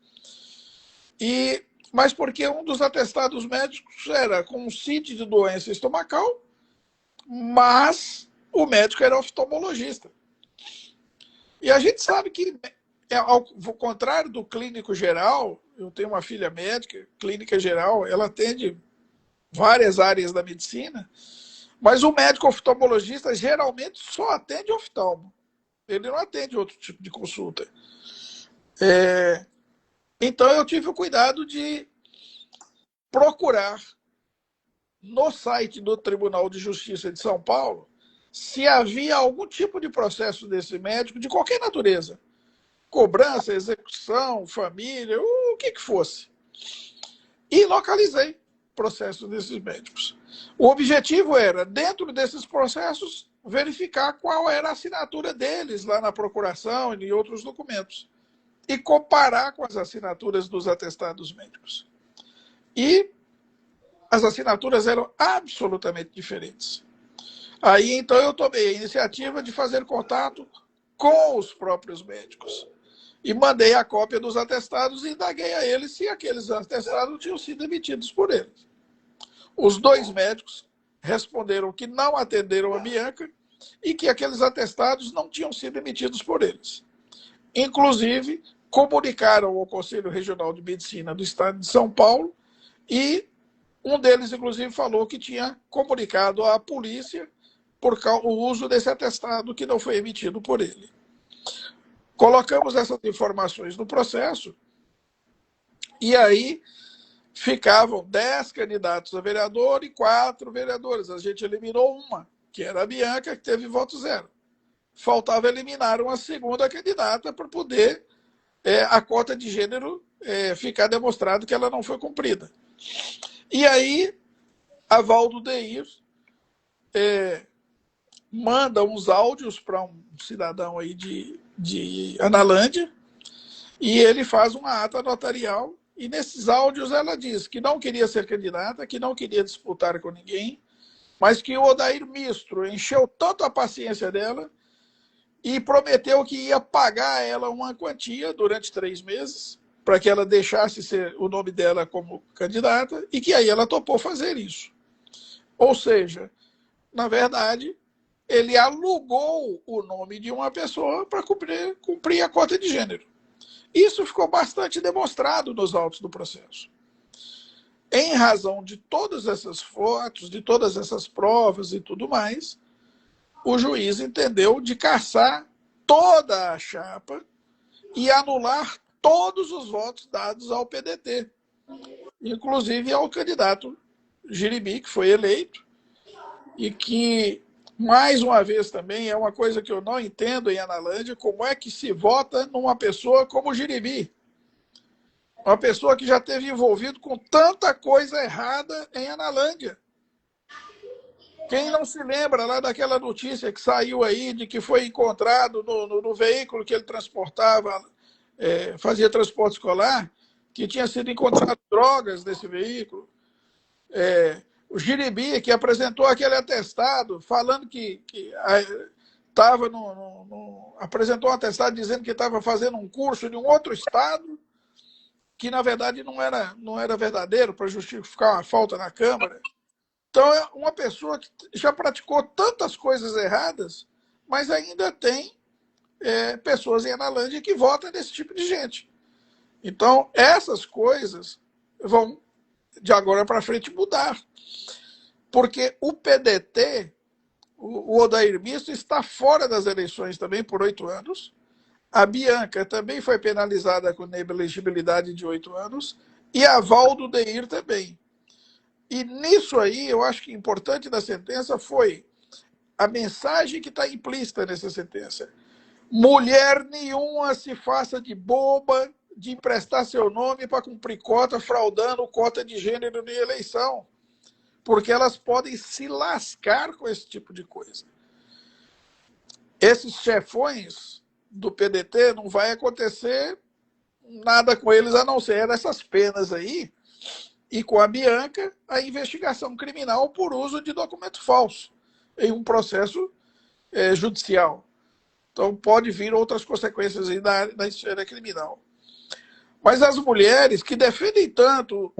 mas porque um dos atestados médicos era com CID de doença estomacal, mas o médico era oftalmologista. E a gente sabe que, ao contrário do clínico geral, eu tenho uma filha médica, clínica geral, ela atende várias áreas da medicina, mas o médico oftalmologista geralmente só atende oftalmo. Ele não atende outro tipo de consulta. Então eu tive o cuidado de procurar no site do Tribunal de Justiça de São Paulo se havia algum tipo de processo desse médico, de qualquer natureza. Cobrança, execução, família, o que fosse. E localizei processo desses médicos. O objetivo era, dentro desses processos, verificar qual era a assinatura deles lá na procuração e em outros documentos. E comparar com as assinaturas dos atestados médicos. E as assinaturas eram absolutamente diferentes. Aí, então, eu tomei a iniciativa de fazer contato com os próprios médicos. E mandei a cópia dos atestados e indaguei a eles se aqueles atestados tinham sido emitidos por eles. Os 2 médicos responderam que não atenderam a Bianca e que aqueles atestados não tinham sido emitidos por eles. Inclusive, comunicaram ao Conselho Regional de Medicina do Estado de São Paulo e um deles, inclusive, falou que tinha comunicado à polícia por o uso desse atestado que não foi emitido por ele. Colocamos essas informações no processo e aí ficavam 10 candidatos a vereador e 4 vereadores. A gente eliminou uma, que era a Bianca, que teve voto 0. Faltava eliminar uma segunda candidata para poder a cota de gênero ficar demonstrado que ela não foi cumprida. E aí, a Valdo Deir manda uns áudios para um cidadão aí de Analândia e ele faz uma ata notarial. E nesses áudios ela diz que não queria ser candidata, que não queria disputar com ninguém, mas que o Odair Mistro encheu tanto a paciência dela e prometeu que ia pagar a ela uma quantia durante 3 meses para que ela deixasse ser o nome dela como candidata e que aí ela topou fazer isso. Ou seja, na verdade, ele alugou o nome de uma pessoa para cumprir a cota de gênero. Isso ficou bastante demonstrado nos autos do processo. Em razão de todas essas fotos, de todas essas provas e tudo mais, o juiz entendeu de cassar toda a chapa e anular todos os votos dados ao PDT, inclusive ao candidato Jiribi, que foi eleito, e que, mais uma vez também, é uma coisa que eu não entendo em Analândia, como é que se vota numa pessoa como Jiribi. Uma pessoa que já esteve envolvido com tanta coisa errada em Analândia. Quem não se lembra lá daquela notícia que saiu aí de que foi encontrado no veículo que ele transportava, fazia transporte escolar, que tinha sido encontrado drogas nesse veículo? O Jiribi, que apresentou aquele atestado falando que estava apresentou um atestado dizendo que estava fazendo um curso de um outro estado, que na verdade não era verdadeiro, para justificar uma falta na Câmara. Então, é uma pessoa que já praticou tantas coisas erradas, mas ainda tem pessoas em Analândia que votam nesse tipo de gente. Então, essas coisas vão, de agora para frente, mudar. Porque o PDT, o Odair Misto, está fora das eleições também por 8 anos. A Bianca também foi penalizada com inelegibilidade de 8 anos. E a Valdo Deir também. E nisso aí, eu acho que importante da sentença foi a mensagem que está implícita nessa sentença. Mulher nenhuma se faça de boba de emprestar seu nome para cumprir cota, fraudando cota de gênero de eleição. Porque elas podem se lascar com esse tipo de coisa. Esses chefões do PDT não vai acontecer nada com eles, a não ser essas penas aí. E com a Bianca, a investigação criminal por uso de documento falso em um processo judicial. Então, pode vir outras consequências aí na esfera criminal. Mas as mulheres que defendem tanto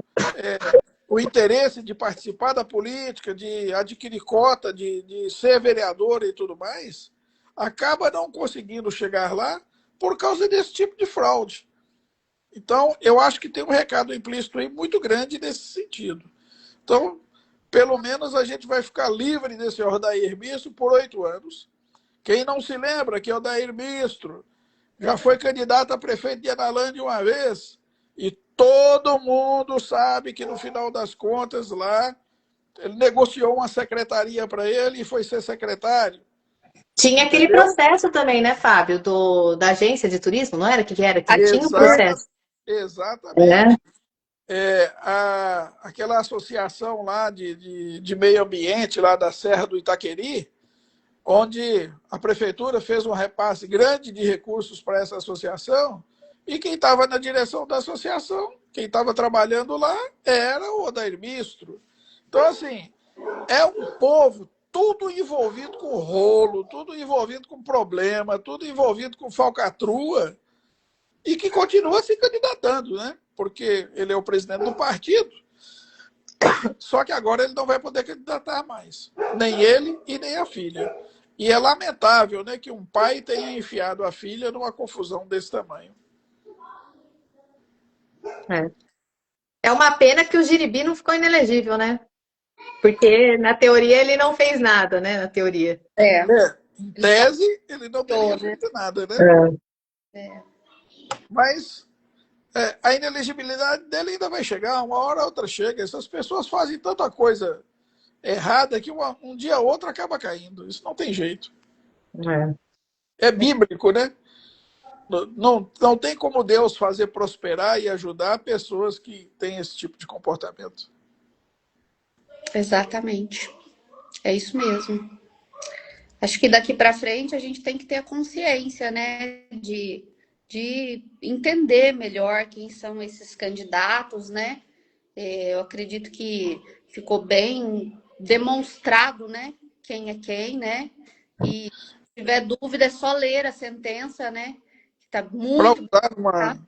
o interesse de participar da política, de adquirir cota, de ser vereadora e tudo mais, acaba não conseguindo chegar lá por causa desse tipo de fraude. Então, eu acho que tem um recado implícito aí muito grande nesse sentido. Então, pelo menos a gente vai ficar livre desse Odair Misto por 8 anos. Quem não se lembra que Odair Misto já foi candidato a prefeito de Analândia uma vez, e todo mundo sabe que no final das contas lá, ele negociou uma secretaria para ele e foi ser secretário. Tinha aquele processo também, né, Fábio, da agência de turismo, não era? Que era? Que tinha um processo. Exatamente. Aquela associação lá de meio ambiente lá da Serra do Itaqueri, onde a prefeitura fez um repasse grande de recursos para essa associação, e quem estava na direção da associação, quem estava trabalhando lá, era o Odair Misto. Então, assim, é um povo tudo envolvido com rolo, tudo envolvido com problema, tudo envolvido com falcatrua, e que continua se candidatando, né? Porque ele é o presidente do partido, só que agora ele não vai poder candidatar mais, nem ele e nem a filha. E é lamentável, né, que um pai tenha enfiado a filha numa confusão desse tamanho. É uma pena que o Jiribi não ficou inelegível, né? Porque, na teoria, ele não fez nada, né? Na teoria. Em tese, ele não teria feito nada, né? Mas a inelegibilidade dele ainda vai chegar, uma hora ou outra chega. Essas pessoas fazem tanta coisa errada que um dia ou outro acaba caindo. Isso não tem jeito. É bíblico, né? Não tem como Deus fazer prosperar e ajudar pessoas que têm esse tipo de comportamento. Exatamente. É isso mesmo. Acho que daqui para frente a gente tem que ter a consciência, né, de entender melhor quem são esses candidatos, né? Eu acredito que ficou bem demonstrado, né, quem é quem, né? E se tiver dúvida é só ler a sentença, né? Que tá muito... Para usar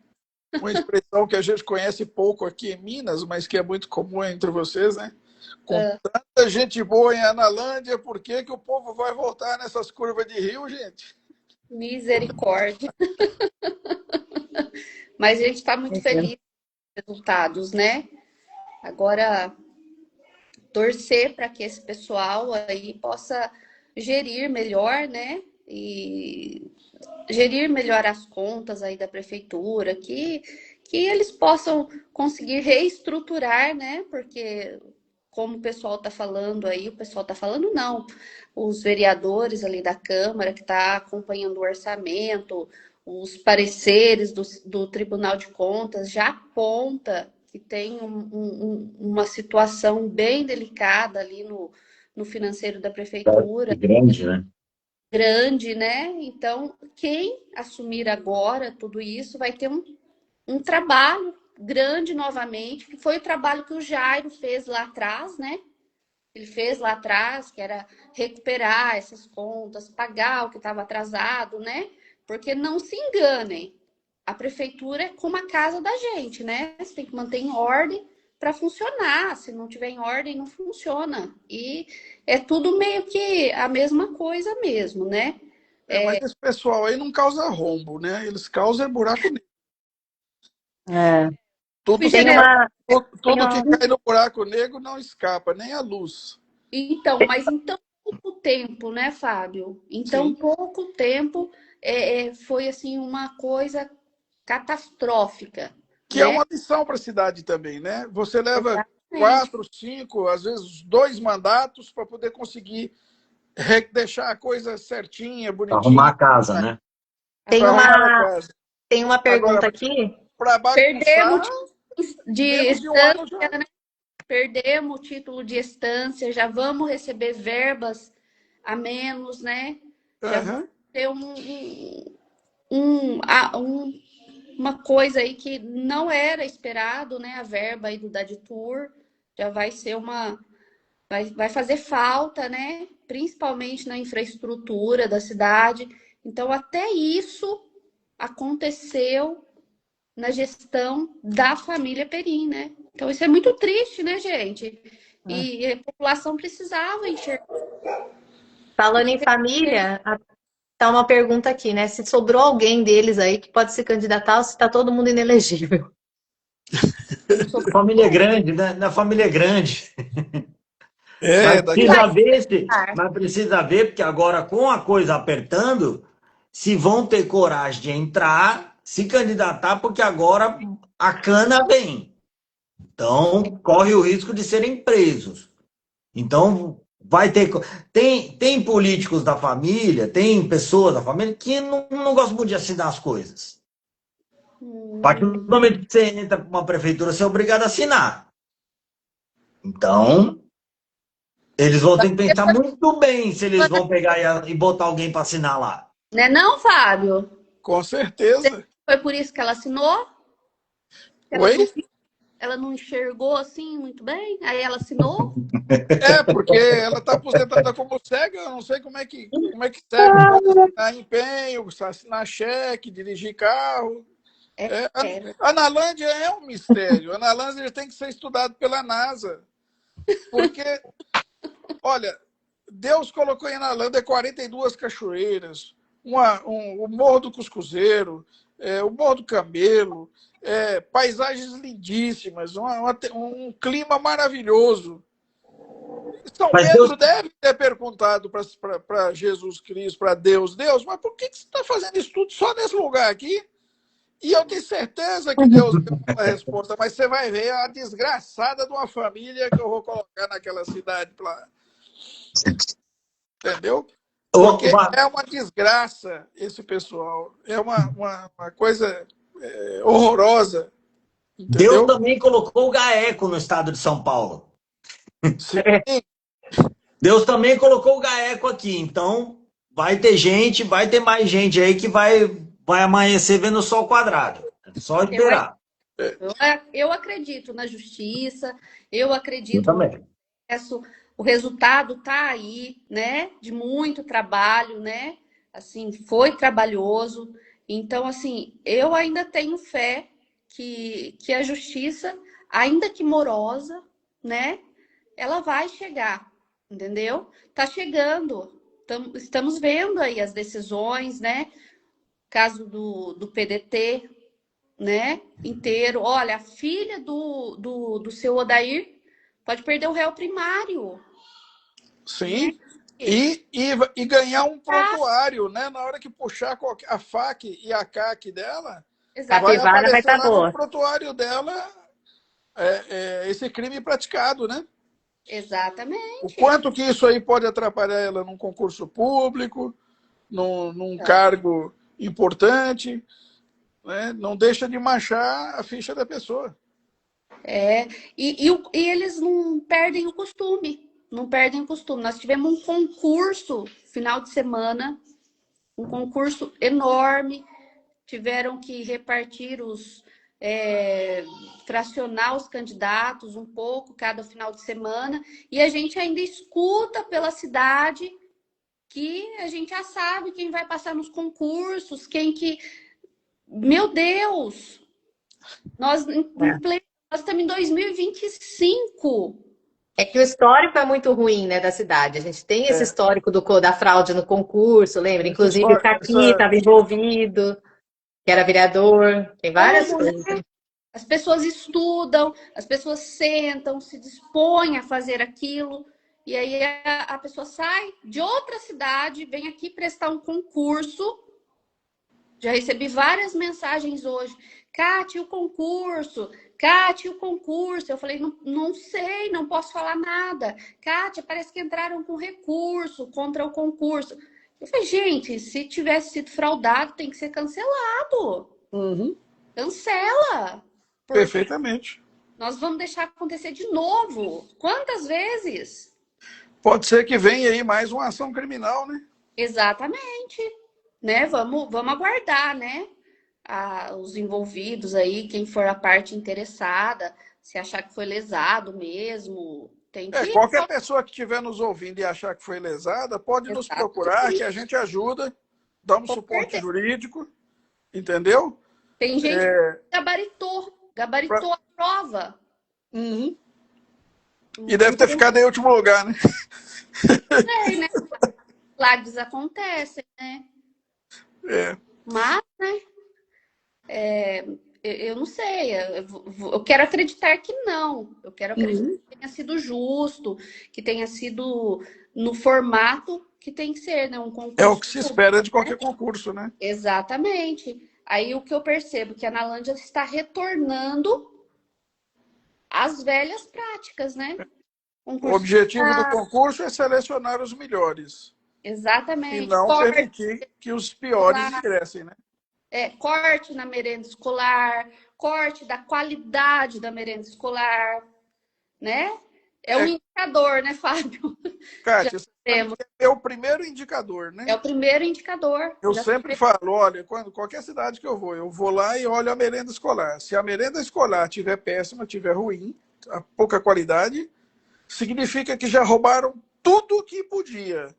uma expressão que a gente conhece pouco aqui em Minas, mas que é muito comum entre vocês, né? Com tanta gente boa em Analândia, por que o povo vai voltar nessas curvas de rio, gente? Misericórdia. Mas a gente está muito feliz com os resultados, né? Agora, torcer para que esse pessoal aí possa gerir melhor, né? E gerir melhor as contas aí da prefeitura, que eles possam conseguir reestruturar, né? Porque, como o pessoal está falando aí, o pessoal está falando não, os vereadores ali da Câmara que está acompanhando o orçamento, os pareceres do Tribunal de Contas já aponta que tem uma situação bem delicada ali no financeiro da prefeitura. Grande, né? Grande, né? Então, quem assumir agora tudo isso vai ter um trabalho grande novamente, que foi o trabalho que o Jairo fez lá atrás, né? Ele fez lá atrás, que era recuperar essas contas, pagar o que estava atrasado, né? Porque não se enganem, a prefeitura é como a casa da gente, né? Você tem que manter em ordem para funcionar. Se não tiver em ordem, não funciona. E é tudo meio que a mesma coisa mesmo, né? Mas esse pessoal aí não causa rombo, né? Eles causam buraco negro. É. Tudo, Tem que, uma, tem tudo que um... cai no buraco negro não escapa, nem a luz. Então, mas em tão pouco tempo, né, Fábio? Em tão Sim. pouco tempo foi assim uma coisa catastrófica, Que é né? uma lição para a cidade também, né? Você leva Exatamente. 4, 5, às vezes 2 mandatos para poder conseguir deixar a coisa certinha, Arrumar bonitinha, a casa, né? Tem para arrumar a uma, casa. tem uma pergunta Agora, aqui. para bagunçar, Perdemos de menos de um estância, ano já. né? Perdemos o título de estância, já vamos receber verbas a menos, né? Já vamos Uhum. ter uma coisa aí que não era esperado, né? A verba aí do Daditur já vai ser vai fazer falta, né? Principalmente na infraestrutura da cidade. Então, até isso aconteceu na gestão da família Perim, né? Então, isso é muito triste, né, gente? E a população precisava enxergar. Falando em família, tá uma pergunta aqui, né? Se sobrou alguém deles aí que pode se candidatar ou se tá todo mundo inelegível. A família é grande, né? Na família é grande. É, daqui Precisa ver mas precisa ver, porque agora com a coisa apertando, se vão ter coragem de entrar, se candidatar, porque agora a cana vem. Então, corre o risco de serem presos. Então, vai ter. Tem políticos da família, tem pessoas da família que não gostam muito de assinar as coisas. A partir do momento que você entra para uma prefeitura, você é obrigado a assinar. Então, eles vão ter que pensar muito bem se eles vão pegar e botar alguém para assinar lá. Né não, Fábio? com certeza. Foi por isso que ela assinou? Ela Oi? não, ela não enxergou assim muito bem? Aí ela assinou? É, porque ela está aposentada como cega, eu não sei como é que cego pode assinar empenho, assinar cheque, dirigir carro. A Analândia é um mistério. A Analândia tem que ser estudado pela NASA. Porque, olha, Deus colocou em Analândia 42 cachoeiras, o Morro do Cuscuzeiro, o Morro do Camelo, paisagens lindíssimas, um clima maravilhoso. São Mas Deus, Pedro deve ter perguntado para Jesus Cristo, para Deus, mas por que você está fazendo isso tudo só nesse lugar aqui? E eu tenho certeza que Deus deu uma resposta, mas você vai ver a desgraçada de uma família que eu vou colocar naquela cidade lá. Entendeu? Porque é uma desgraça esse pessoal. É uma coisa horrorosa. Deus Entendeu? também colocou o GAECO no estado de São Paulo. Sim. Deus também colocou o GAECO aqui. Então, vai ter gente, vai ter mais gente aí que vai amanhecer vendo o sol quadrado. É só esperar. Eu acredito na justiça, eu Eu acredito no também. processo, o resultado está aí, né? De muito trabalho, né? Assim, foi trabalhoso. Então, assim, eu ainda tenho fé que a justiça, ainda que morosa, né? Ela vai chegar, entendeu? Tá chegando. Estamos vendo aí as decisões, né? Caso do PDT, né? Inteiro. Olha, a filha do seu Odair pode perder o réu primário. Sim. E ganhar um prontuário, né? Na hora que puxar a FAQ e a CAC dela, vai Capivara vai aparecer estar lá no boa. prontuário dela esse crime praticado, né? Exatamente. O quanto que isso aí pode atrapalhar ela num concurso público, num cargo importante, né? Não deixa de manchar a ficha da pessoa. E eles não perdem o costume, não perdem o costume. Nós tivemos um concurso final de semana, um concurso enorme, tiveram que repartir fracionar os candidatos um pouco cada final de semana, e a gente ainda escuta pela cidade que a gente já sabe quem vai passar nos concursos, quem que... Meu Deus! Nós estamos em 2025. É que o histórico é muito ruim, né, da cidade. A gente tem esse histórico da fraude no concurso, lembra? Inclusive o Caqui estava envolvido, que era vereador, tem várias coisas. As pessoas estudam, as pessoas sentam, se dispõem a fazer aquilo, e aí a pessoa sai de outra cidade, vem aqui prestar um concurso. Já recebi várias mensagens hoje. Cátia, o concurso. Cátia, o concurso. Eu falei, não sei, não posso falar nada. Cátia, parece que entraram com recurso contra o concurso. Eu falei, gente, se tivesse sido fraudado, tem que ser cancelado. Uhum. Cancela. Perfeitamente. Nós vamos deixar acontecer de novo. Quantas vezes? Pode ser que venha aí mais uma ação criminal, né? Exatamente. Né? Vamos aguardar, né? Os envolvidos aí, quem for a parte interessada, se achar que foi lesado mesmo, tem que... Qualquer pessoa que estiver nos ouvindo e achar que foi lesada, pode nos procurar, que a gente ajuda, damos suporte jurídico, entendeu? Tem gente que gabaritou a prova. Uhum. E deve ter ficado em último lugar, né? Né? Milagres acontecem, né? Mas, né? Eu não sei, eu quero acreditar que não. Eu quero acreditar que tenha sido justo, que tenha sido no formato que tem que ser, né? Um concurso. É o que se espera de qualquer concurso, né? Exatamente. Aí o que eu percebo que a Analândia está retornando às velhas práticas, né? O objetivo do concurso é selecionar os melhores. Exatamente. E não permitir que os piores ingressem, né? Corte na merenda escolar, corte da qualidade da merenda escolar, né? É um indicador, né, Fábio? Kátia, é o primeiro indicador, né? É o primeiro indicador. Eu sempre falo, olha, qualquer cidade que eu vou lá e olho a merenda escolar. Se a merenda escolar tiver péssima, tiver ruim, a pouca qualidade, significa que já roubaram tudo que podia.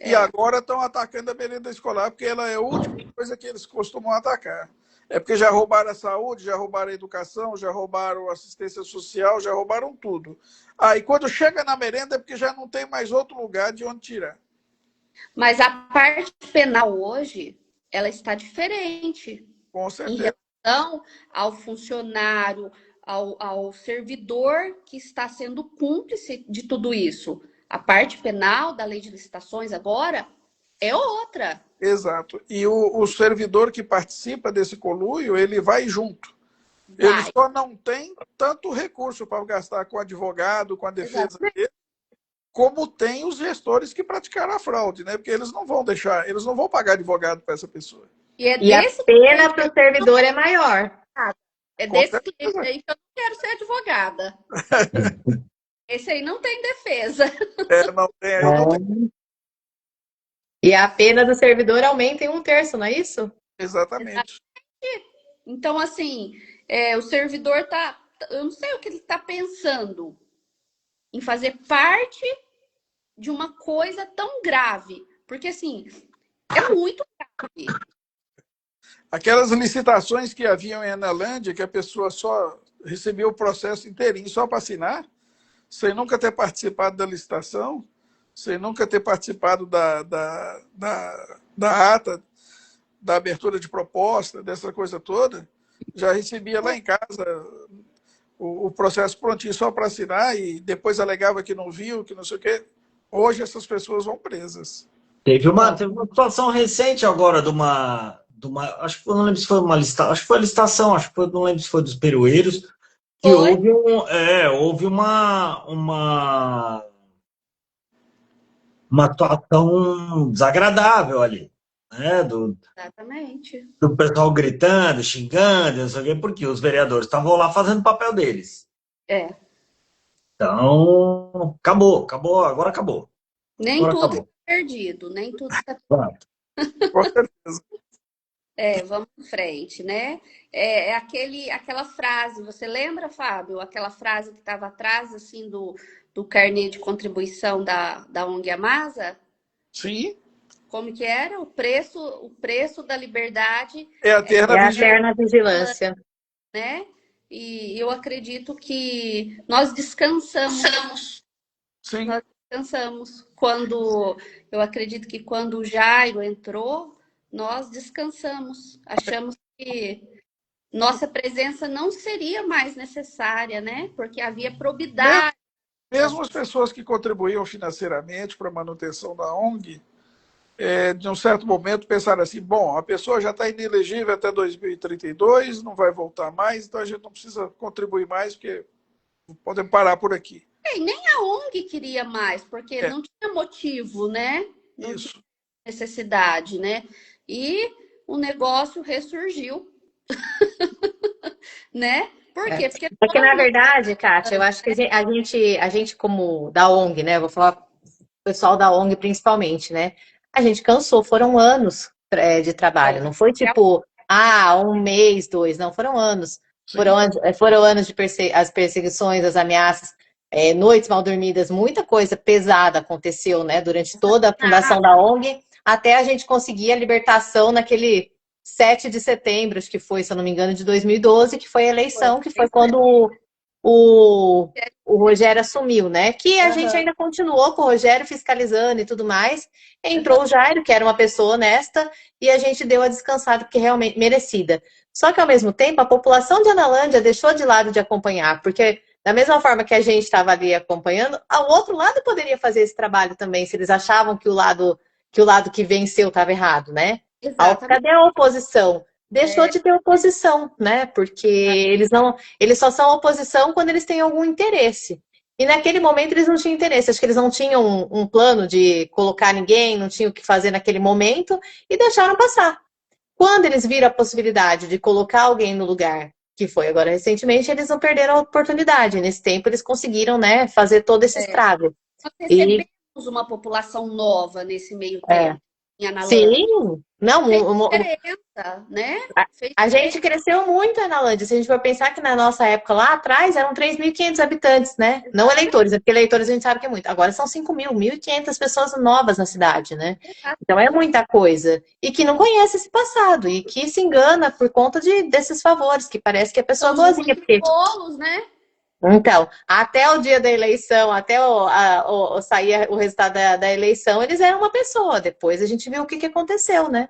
E agora estão atacando a merenda escolar, porque ela é a última coisa que eles costumam atacar. É porque já roubaram a saúde, já roubaram a educação, já roubaram a assistência social, já roubaram tudo. Aí quando chega na merenda é porque já não tem mais outro lugar de onde tirar. Mas a parte penal hoje, ela está diferente. Com certeza. Em relação ao funcionário, ao servidor que está sendo cúmplice de tudo isso. A parte penal da lei de licitações agora é outra. Exato. E o servidor que participa desse conluio, ele vai junto. Ele só não tem tanto recurso para gastar com o advogado, com a defesa dele, como tem os gestores que praticaram a fraude, né? Porque eles não vão deixar, eles não vão pagar advogado para essa pessoa. E a pena para o servidor é maior. É desse cliente aí que eu não quero ser advogada. Esse aí não tem defesa. Não tem. E a pena do servidor aumenta em 1/3, não é isso? Exatamente. Então, assim, o servidor eu não sei o que ele está pensando em fazer parte de uma coisa tão grave. Porque, assim, é muito grave. Aquelas licitações que haviam em Analândia, que a pessoa só recebia o processo inteirinho só para assinar, sem nunca ter participado da licitação, sem nunca ter participado da ata, da abertura de proposta, dessa coisa toda, já recebia lá em casa o processo prontinho só para assinar e depois alegava que não viu, que não sei o quê. Hoje essas pessoas vão presas. Teve uma situação recente agora de uma acho que não lembro se foi uma licitação, acho que foi licitação, não lembro se foi dos peroeiros, que houve uma situação desagradável ali, né? Exatamente. Do pessoal gritando, xingando, não sei o quê, porque os vereadores estavam lá fazendo o papel deles. Então, acabou, agora acabou. Nem Agora tudo acabou. está perdido, nem tudo está. Pronto. Com certeza. Vamos em frente, né? Aquela frase, você lembra, Fábio? Aquela frase que estava atrás, assim, do carnê de contribuição da ONG Amasa? Sim. Como que era? O preço da liberdade É a eterna É a vigilância. eterna vigilância. né? E eu acredito que nós descansamos. Sim. Nós descansamos. Eu acredito que quando o Jairo entrou, nós descansamos. Achamos que nossa presença não seria mais necessária, né? Porque havia probidade. Mesmo as pessoas que contribuíam financeiramente para a manutenção da ONG, de um certo momento pensaram assim, bom, a pessoa já está inelegível até 2032, não vai voltar mais, então a gente não precisa contribuir mais, porque podemos parar por aqui. E nem a ONG queria mais, porque não tinha motivo, né? Não Isso. tinha necessidade, né? E o negócio ressurgiu, né? Por quê? Porque É que, na verdade, Kátia, eu acho que a gente como da ONG, né? Vou falar o pessoal da ONG principalmente, né? A gente cansou, foram anos de trabalho, não foi tipo, um mês, 2, não, foram anos. Foram anos de as perseguições, as ameaças, noites mal dormidas, muita coisa pesada aconteceu, né? Durante toda a fundação da ONG, até a gente conseguir a libertação naquele 7 de setembro, acho que foi, se eu não me engano, de 2012, que foi a eleição, que foi quando o Rogério assumiu, né? Que a gente ainda continuou com o Rogério fiscalizando e tudo mais. Entrou o Jairo, que era uma pessoa honesta, e a gente deu a descansada, porque realmente merecida. Só que, ao mesmo tempo, a população de Analândia deixou de lado de acompanhar, porque da mesma forma que a gente estava ali acompanhando, o outro lado poderia fazer esse trabalho também, se eles achavam que o lado que venceu estava errado, né? Cadê a oposição? Deixou de ter oposição, né? Porque eles só são oposição quando eles têm algum interesse. E naquele momento eles não tinham interesse. Acho que eles não tinham um plano de colocar ninguém, não tinham o que fazer naquele momento e deixaram passar. Quando eles viram a possibilidade de colocar alguém no lugar, que foi agora recentemente, eles não perderam a oportunidade. Nesse tempo eles conseguiram, né, fazer todo esse estrago. Nós recebemos uma população nova nesse meio tempo. Sim, não, fez diferença, né? A gente cresceu muito em Analândia. Se a gente for pensar que na nossa época lá atrás eram 3.500 habitantes, né? Não eleitores, porque eleitores a gente sabe que é muito. Agora são 5.000, 1.500 pessoas novas na cidade, né? Então é muita coisa. E que não conhece esse passado e que se engana por conta desses favores, que parece que a pessoa boazinha. Porque... bolos, né? Então, até o dia da eleição, até sair o resultado da eleição, eles eram uma pessoa. Depois a gente viu o que aconteceu, né?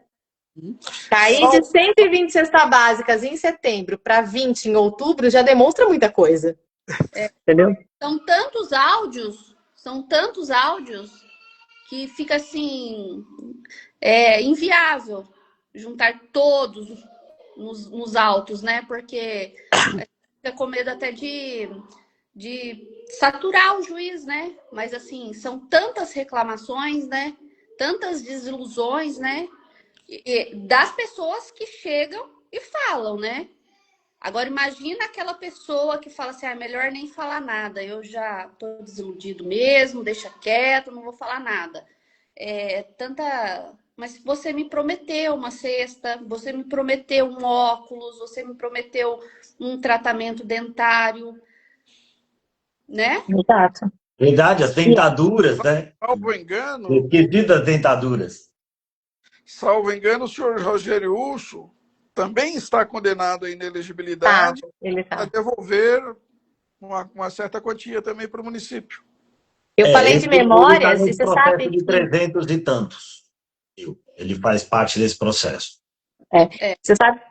Cair de 120 cestas básicas em setembro para 20 em outubro já demonstra muita coisa. Entendeu? São tantos áudios que fica assim, inviável juntar todos nos autos, né? Porque fica com medo até de saturar o juiz, né? Mas assim, são tantas reclamações, né? Tantas desilusões, né? Das pessoas que chegam e falam, né? Agora imagina aquela pessoa que fala assim, é melhor nem falar nada, eu já tô desiludido mesmo, deixa quieto, não vou falar nada. Mas você me prometeu uma cesta, você me prometeu um óculos, você me prometeu um tratamento dentário, né? Exato. Verdade, as dentaduras, né? Salvo engano... Esquecidas dentaduras. Salvo engano, o senhor Rogério Urso também está condenado à inelegibilidade a devolver uma certa quantia também para o município. Eu falei de memórias, e você sabe de 300 e tantos. Ele faz parte desse processo.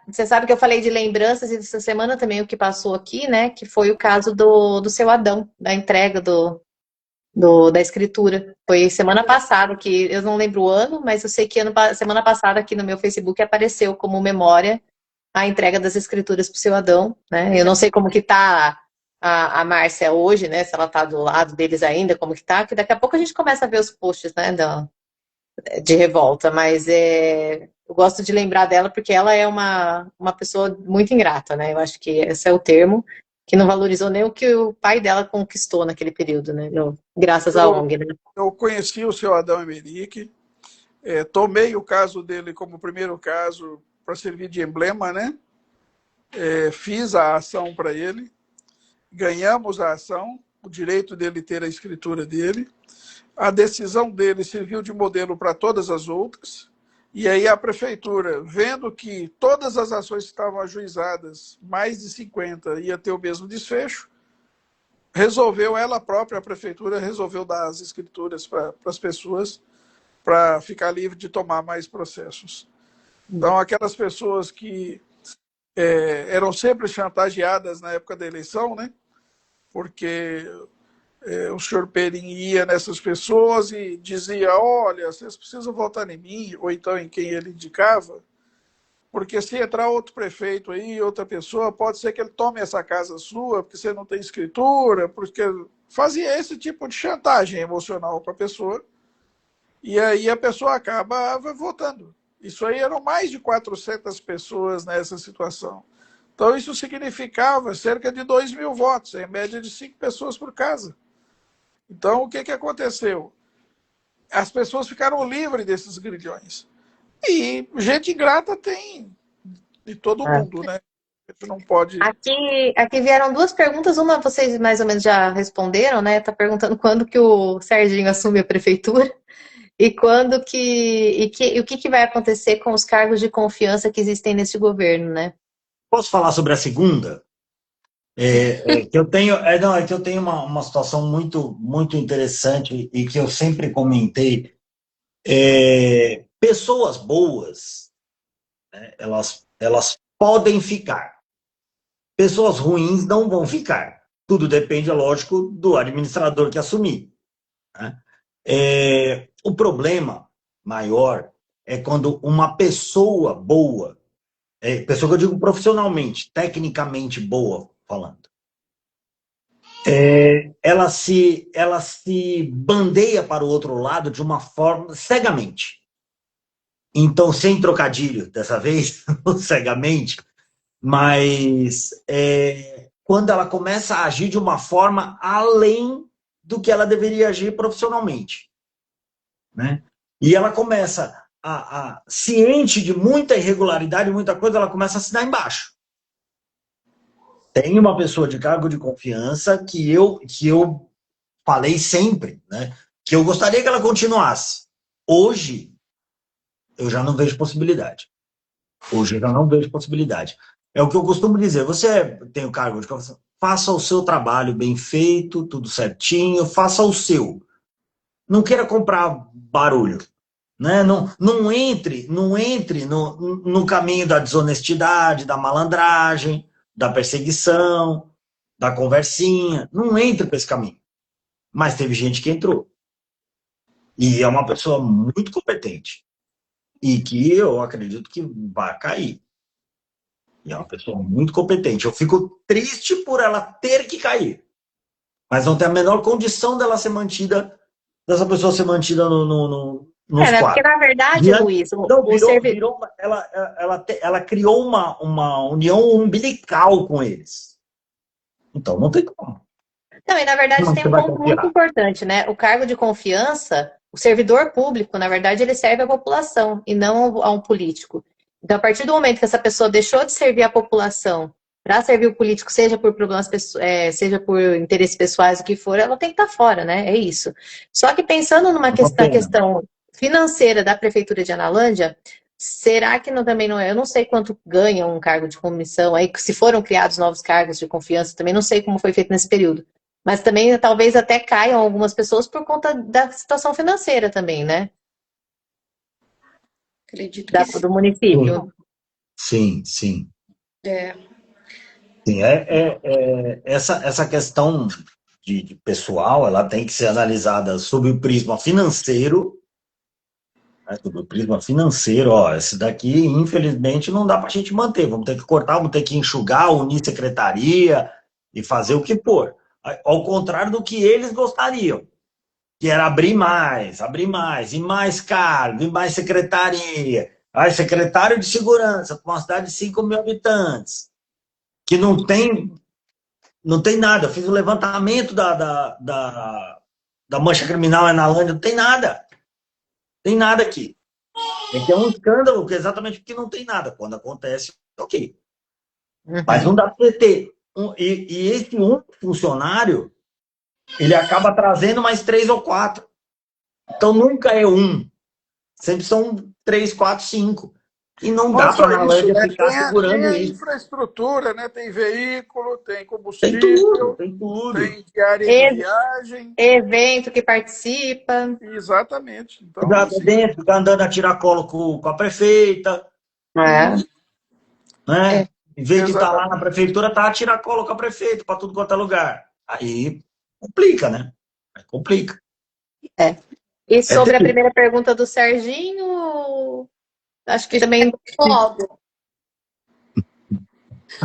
Você sabe que eu falei de lembranças, e essa semana também o que passou aqui, né? Que foi o caso do seu Adão, da entrega da escritura. Foi semana passada, que eu não lembro o ano, mas eu sei que semana passada aqui no meu Facebook apareceu como memória a entrega das escrituras para o seu Adão, né? Eu não sei como que tá a Márcia hoje, né? Se ela tá do lado deles ainda, como que tá, que daqui a pouco a gente começa a ver os posts, né? De revolta, mas eu gosto de lembrar dela porque ela é uma pessoa muito ingrata, né? Eu acho que esse é o termo. que não valorizou nem o que o pai dela conquistou naquele período, né? Graças à ONG, né? Eu conheci o seu Adão Emerick, tomei o caso dele como primeiro caso para servir de emblema, né? Fiz a ação para ele, ganhamos a ação, o direito dele ter a escritura dele, a decisão dele serviu de modelo para todas as outras, e aí a prefeitura, vendo que todas as ações que estavam ajuizadas, mais de 50, ia ter o mesmo desfecho, resolveu, ela própria, a prefeitura, resolveu dar as escrituras para as pessoas, para ficar livre de tomar mais processos. Então, aquelas pessoas que eram sempre chantageadas na época da eleição, né? Porque o senhor Perim ia nessas pessoas e dizia, olha, vocês precisam votar em mim, ou então em quem ele indicava, porque se entrar outro prefeito aí, outra pessoa, pode ser que ele tome essa casa sua, porque você não tem escritura, porque fazia esse tipo de chantagem emocional para a pessoa, e aí a pessoa acaba votando. Isso aí eram mais de 400 pessoas nessa situação. Então isso significava cerca de 2.000 votos, em média de 5 pessoas por casa. Então o que aconteceu? As pessoas ficaram livres desses grilhões. E gente ingrata tem de todo mundo, né? A gente não pode... Aqui vieram duas perguntas, uma vocês mais ou menos já responderam, né? Tá perguntando quando que o Serginho assume a prefeitura e quando e o que vai acontecer com os cargos de confiança que existem nesse governo, né? Posso falar sobre a segunda? Que eu tenho, que eu tenho uma situação muito interessante e que eu sempre comentei. Pessoas boas, né, elas podem ficar. Pessoas ruins não vão ficar. Tudo depende, é lógico, do administrador que assumir, né? O problema maior é quando uma pessoa boa, pessoa que eu digo profissionalmente, tecnicamente boa, falando, ela se bandeia para o outro lado de uma forma cegamente. Então, sem trocadilho dessa vez, cegamente, mas quando ela começa a agir de uma forma além do que ela deveria agir profissionalmente, né? E ela começa ciente de muita irregularidade, muita coisa, ela começa a se dar embaixo. Tem uma pessoa de cargo de confiança que eu falei sempre, né? Que eu gostaria que ela continuasse. Hoje, eu já não vejo possibilidade. Hoje eu já não vejo possibilidade. É o que eu costumo dizer, você tem o cargo de confiança, faça o seu trabalho bem feito, tudo certinho, faça o seu. Não queira comprar barulho, né? Não entre no caminho da desonestidade, da malandragem, da perseguição, da conversinha. Não entre por esse caminho. Mas teve gente que entrou. E é uma pessoa muito competente. E que eu acredito que vai cair. E é uma pessoa muito competente. Eu fico triste por ela ter que cair. Mas não tem a menor condição dessa pessoa ser mantida nos né? quadros. Porque, na verdade, Luiz, ela criou uma união umbilical com eles. Então, não tem como. Não, e na verdade tem um ponto muito importante, né? O cargo de confiança, o servidor público, na verdade, ele serve à população e não a um político. Então, a partir do momento que essa pessoa deixou de servir a população para servir o político, seja por problemas, seja por interesses pessoais, o que for, ela tem que estar fora, né? É isso. Só que pensando na questão financeira da Prefeitura de Analândia, será que também não é? Eu não sei quanto ganha um cargo de comissão, aí se foram criados novos cargos de confiança, também não sei como foi feito nesse período. Mas também talvez até caiam algumas pessoas por conta da situação financeira também, né? Acredito que do município. Sim. Sim, essa questão de pessoal, ela tem que ser analisada sob o prisma financeiro. Sob o prisma financeiro, esse daqui, infelizmente, não dá para a gente manter. Vamos ter que cortar, vamos ter que enxugar, unir secretaria e fazer o que for. Ao contrário do que eles gostariam, que era abrir mais, e mais cargo, e mais secretaria. Secretário de segurança, para uma cidade de 5.000 habitantes, que não tem Não tem nada. Eu fiz o levantamento da mancha criminal na Analândia, não tem nada. Tem nada aqui. É que é um escândalo, que exatamente porque não tem nada. Quando acontece, ok. Mas não dá para você ter. E esse um funcionário, ele acaba trazendo mais 3 ou 4. Então nunca é um. Sempre são 3, 4, 5. E não dá para a Analândia né? ficar segurando Tem a isso. infraestrutura, né? Tem veículo, tem Tem combustível, tudo, tem tudo. tem diária de viagem. Evento que participa. Exatamente. Então, Ficar assim, dentro, ficar andando a tiracolo com a prefeita, É. né? É. Em vez de estar lá exatamente. na prefeitura, tá a tiracolo com a prefeita para tudo quanto é lugar. Aí complica, né? Aí complica. É. E É sobre a terrível. primeira pergunta do Serginho, acho que também. Logo,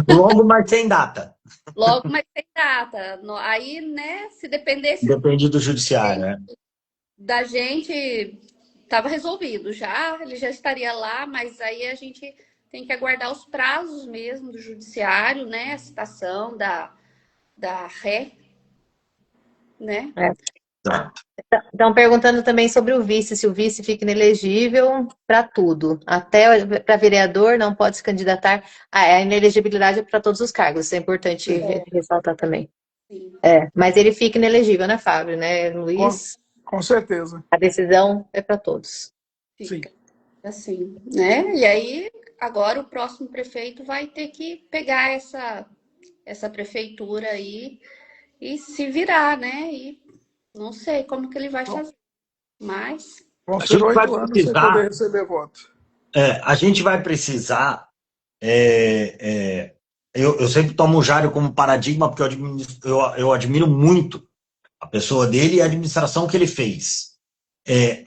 Logo, mas sem data. logo, mas tem data. Aí, né, se dependesse Depende do judiciário, né? da gente, estava resolvido já, ele já estaria lá, mas aí a gente tem que aguardar os prazos mesmo do judiciário, né, a citação da ré, né? Exato. Estão perguntando também sobre o vice, se o vice fica inelegível para tudo. Até para vereador não pode se candidatar. A inelegibilidade é para todos os cargos, isso é importante ressaltar também. Sim. Mas ele fica inelegível, né, Fábio? Né, Com, Luiz? com certeza. A decisão é para todos. Fica assim, né? E aí, agora o próximo prefeito vai ter que pegar essa prefeitura aí e se virar, né? E não sei como que ele vai fazer, mas Vão A ser gente vai 8 anos sem poder precisar, receber voto. a gente vai precisar. Eu sempre tomo o Jário como paradigma, porque eu admiro muito a pessoa dele e a administração que ele fez.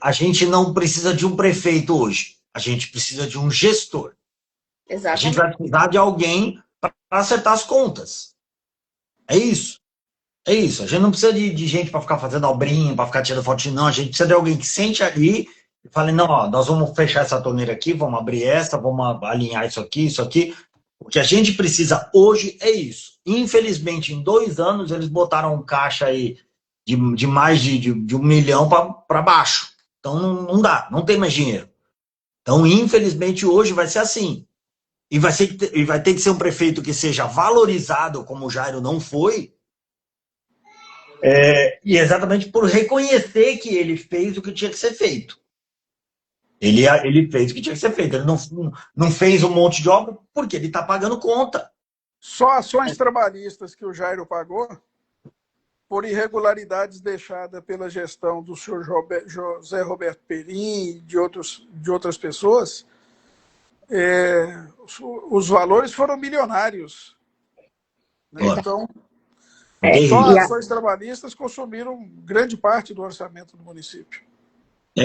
A gente não precisa de um prefeito hoje, a gente precisa de um gestor. A gente exatamente. vai precisar de alguém para acertar as contas. É isso. É isso. A gente não precisa de gente para ficar fazendo obrinha, para ficar tirando fotinho, não. A gente precisa de alguém que sente ali e fale, não, ó, nós vamos fechar essa torneira aqui, vamos abrir essa, vamos alinhar isso aqui, isso aqui. O que a gente precisa hoje é isso. Infelizmente, em 2 anos, eles botaram um caixa aí de mais de 1 milhão para baixo. Então, não dá, não tem mais dinheiro. Então, infelizmente, hoje vai ser assim. E vai ter que ser um prefeito que seja valorizado, como o Jairo não foi, e exatamente por reconhecer que ele fez o que tinha que ser feito. Ele fez o que tinha que ser feito. Ele não fez um monte de obra porque ele está pagando conta. Só ações trabalhistas que o Jairo pagou por irregularidades deixadas pela gestão do senhor José Roberto Perim e de outras pessoas, os valores foram milionários. Né? Então, só ações trabalhistas consumiram grande parte do orçamento do município.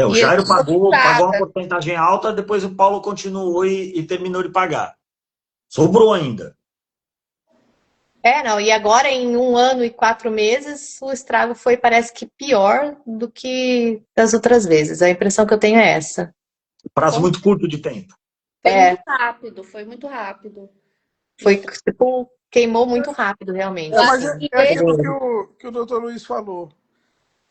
O Jairo pagou uma porcentagem alta, depois o Paulo continuou e terminou de pagar. Sobrou ainda. Não, e agora em 1 ano e 4 meses, o estrago foi, parece que pior do que das outras vezes. A impressão que eu tenho é essa. Prazo muito curto de tempo. Foi muito rápido. Foi, tipo, queimou muito rápido, realmente. Mas é aquilo que o doutor Luiz falou.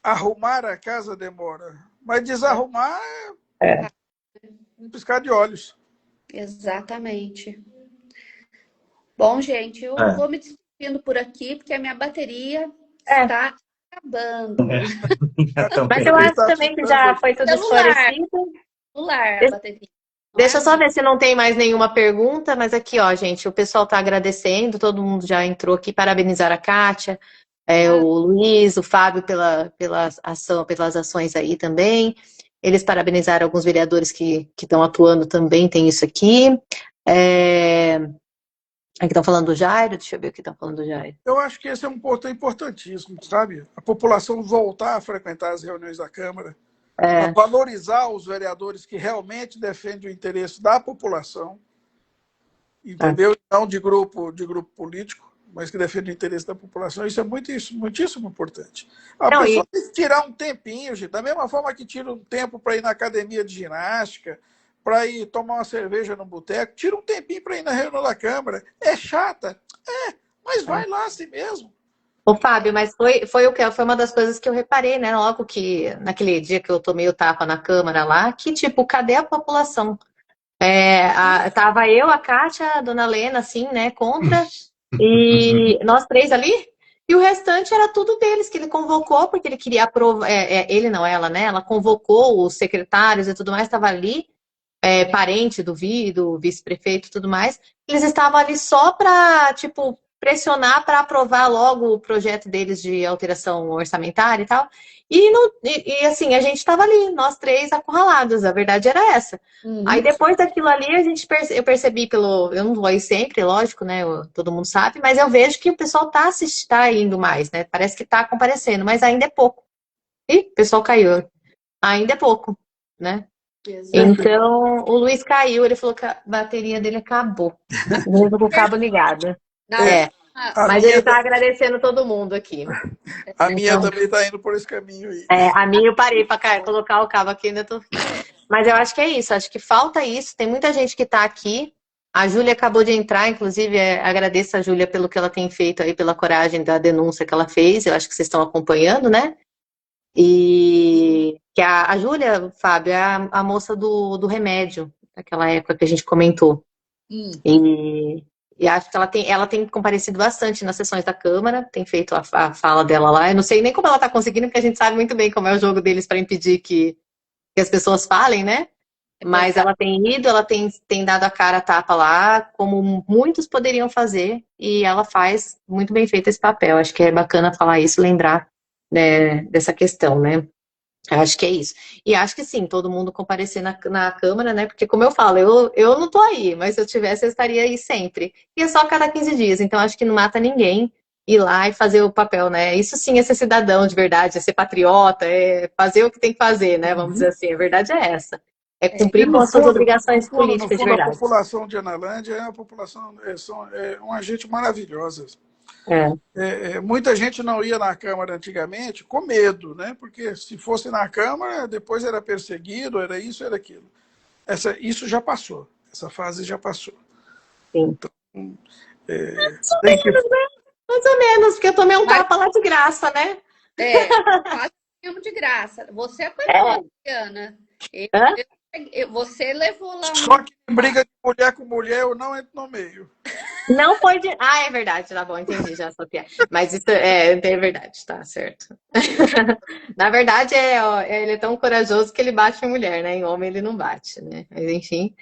Arrumar a casa demora, mas desarrumar é um piscar de olhos. Exatamente. Bom, gente, eu vou me despedindo por aqui, porque a minha bateria está acabando. Mas eu acho também que já foi tudo esclarecido. Celular, a bateria. Deixa eu só ver se não tem mais nenhuma pergunta, mas aqui, ó, gente, o pessoal está agradecendo, todo mundo já entrou aqui, parabenizar a Kátia, o Luiz, o Fábio pelas ações aí também. Eles parabenizaram alguns vereadores que estão atuando também, tem isso aqui. Aqui estão falando do Jairo, deixa eu ver o que estão falando do Jairo. Eu acho que esse é um ponto importantíssimo, sabe? A população voltar a frequentar as reuniões da Câmara, a valorizar os vereadores que realmente defendem o interesse da população, entendeu? Não de grupo político, mas que defendem o interesse da população. Isso é muitíssimo importante. A pessoa tem que tirar um tempinho, gente, da mesma forma que tira um tempo para ir na academia de ginástica, para ir tomar uma cerveja no boteco, tira um tempinho para ir na reunião da Câmara. É chata? Mas vai lá assim mesmo. Ô, Fábio, mas foi o que? Foi uma das coisas que eu reparei, né? Logo que, naquele dia que eu tomei o tapa na Câmara lá, que, tipo, cadê a população? Tava eu, a Kátia, a Dona Lena, assim, né, contra, e nós três ali, e o restante era tudo deles, que ele convocou, porque ele queria aprovar, ele não, ela, né, ela convocou os secretários e tudo mais, estava ali, parente do vice-prefeito e tudo mais, eles estavam ali só para, tipo, pressionar para aprovar logo o projeto deles de alteração orçamentária e tal. Assim, a gente estava ali, nós três acurralados, a verdade era essa. Aí depois daquilo ali, eu percebi eu não vou ir sempre, lógico, né? Todo mundo sabe, mas eu vejo que o pessoal tá indo mais, né? Parece que tá comparecendo, mas ainda é pouco. Ih, o pessoal caiu. Ainda é pouco, né? Exato. Então, o Luiz caiu, ele falou que a bateria dele acabou. Mesmo com o cabo ligado. Mas ele tá agradecendo todo mundo aqui. A minha também tá indo por esse caminho aí. A minha eu parei para colocar o cabo aqui, ainda tô... Mas eu acho que é isso, acho que falta isso. Tem muita gente que tá aqui. A Júlia acabou de entrar, inclusive, agradeço a Júlia pelo que ela tem feito aí, pela coragem da denúncia que ela fez. Eu acho que vocês estão acompanhando, né? E que a Júlia, Fábio, é a moça do remédio, daquela época que a gente comentou. E acho que ela tem comparecido bastante nas sessões da Câmara, tem feito a fala dela lá. Eu não sei nem como ela está conseguindo, porque a gente sabe muito bem como é o jogo deles para impedir que as pessoas falem, né? Mas ela tem ido, ela tem dado a cara a tapa lá, como muitos poderiam fazer, e ela faz muito bem feito esse papel. Acho que é bacana falar isso, lembrar, né, dessa questão, né? Acho que é isso. E acho que sim, todo mundo comparecer na Câmara, né? Porque, como eu falo, eu não tô aí, mas se eu tivesse, eu estaria aí sempre. E é só a cada 15 dias, então acho que não mata ninguém ir lá e fazer o papel, né? Isso sim é ser cidadão de verdade, é ser patriota, é fazer o que tem que fazer, né? Vamos dizer assim, a verdade é essa. É cumprir com as suas obrigações políticas de verdade. A população de Analândia é uma população, é uma gente maravilhosa. Muita gente não ia na Câmara antigamente com medo, né? Porque se fosse na Câmara, depois era perseguido, era isso, era aquilo. Isso já passou, essa fase já passou. Sim. Então, mais ou menos, porque eu tomei um tapa lá de graça, né? Quase de graça. Você apanhou, Ana. Você levou lá Só que em briga de mulher com mulher, eu não entro no meio. Não foi de... Ah, é verdade, tá bom, entendi já essa piada. Mas isso é verdade, tá certo. Na verdade, ele é tão corajoso que ele bate em mulher, né? Em homem ele não bate, né? Mas enfim.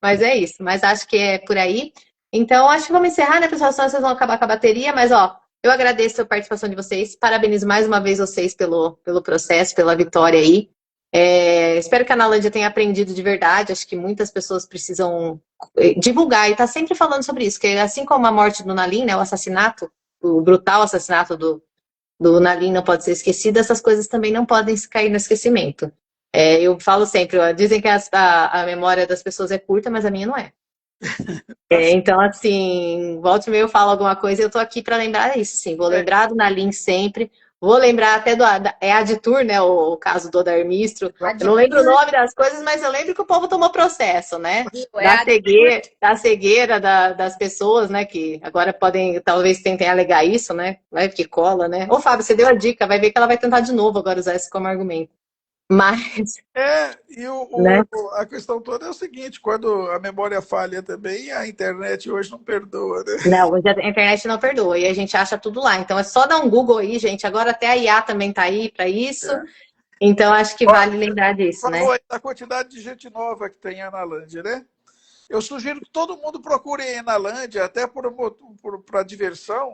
Mas é isso, mas acho que é por aí. Então, acho que vamos encerrar, né, pessoal? Senão vocês vão acabar com a bateria, mas ó, eu agradeço a participação de vocês, parabenizo mais uma vez vocês pelo processo, pela vitória aí. Espero que a Analândia tenha aprendido de verdade. Acho que muitas pessoas precisam divulgar e tá sempre falando sobre isso, que assim como a morte do Nalim, né, o assassinato, o brutal assassinato do Nalim não pode ser esquecido, essas coisas também não podem cair no esquecimento. Eu falo sempre, dizem que a memória das pessoas é curta, mas a minha não é. Então, assim, volta e meia eu falo alguma coisa e eu tô aqui para lembrar isso, sim. Vou lembrar do Nalim sempre. Vou lembrar até Aditur, né? O caso do Odar Mistro. Eu não lembro o nome das coisas, mas eu lembro que o povo tomou processo, né? Da cegueira das pessoas, né? Que agora talvez tentem alegar isso, né? Vai que cola, né? Ô, Fábio, você deu a dica, vai ver que ela vai tentar de novo agora usar isso como argumento. Mas... né? A questão toda é o seguinte, quando a memória falha também, a internet hoje não perdoa, né? Não, hoje a internet não perdoa, e a gente acha tudo lá. Então é só dar um Google aí, gente. Agora até a IA também tá aí para isso. Então acho que vale lembrar disso, né? Falou aí da quantidade de gente nova que tem em Analândia, né? Eu sugiro que todo mundo procure em Analândia, até para diversão,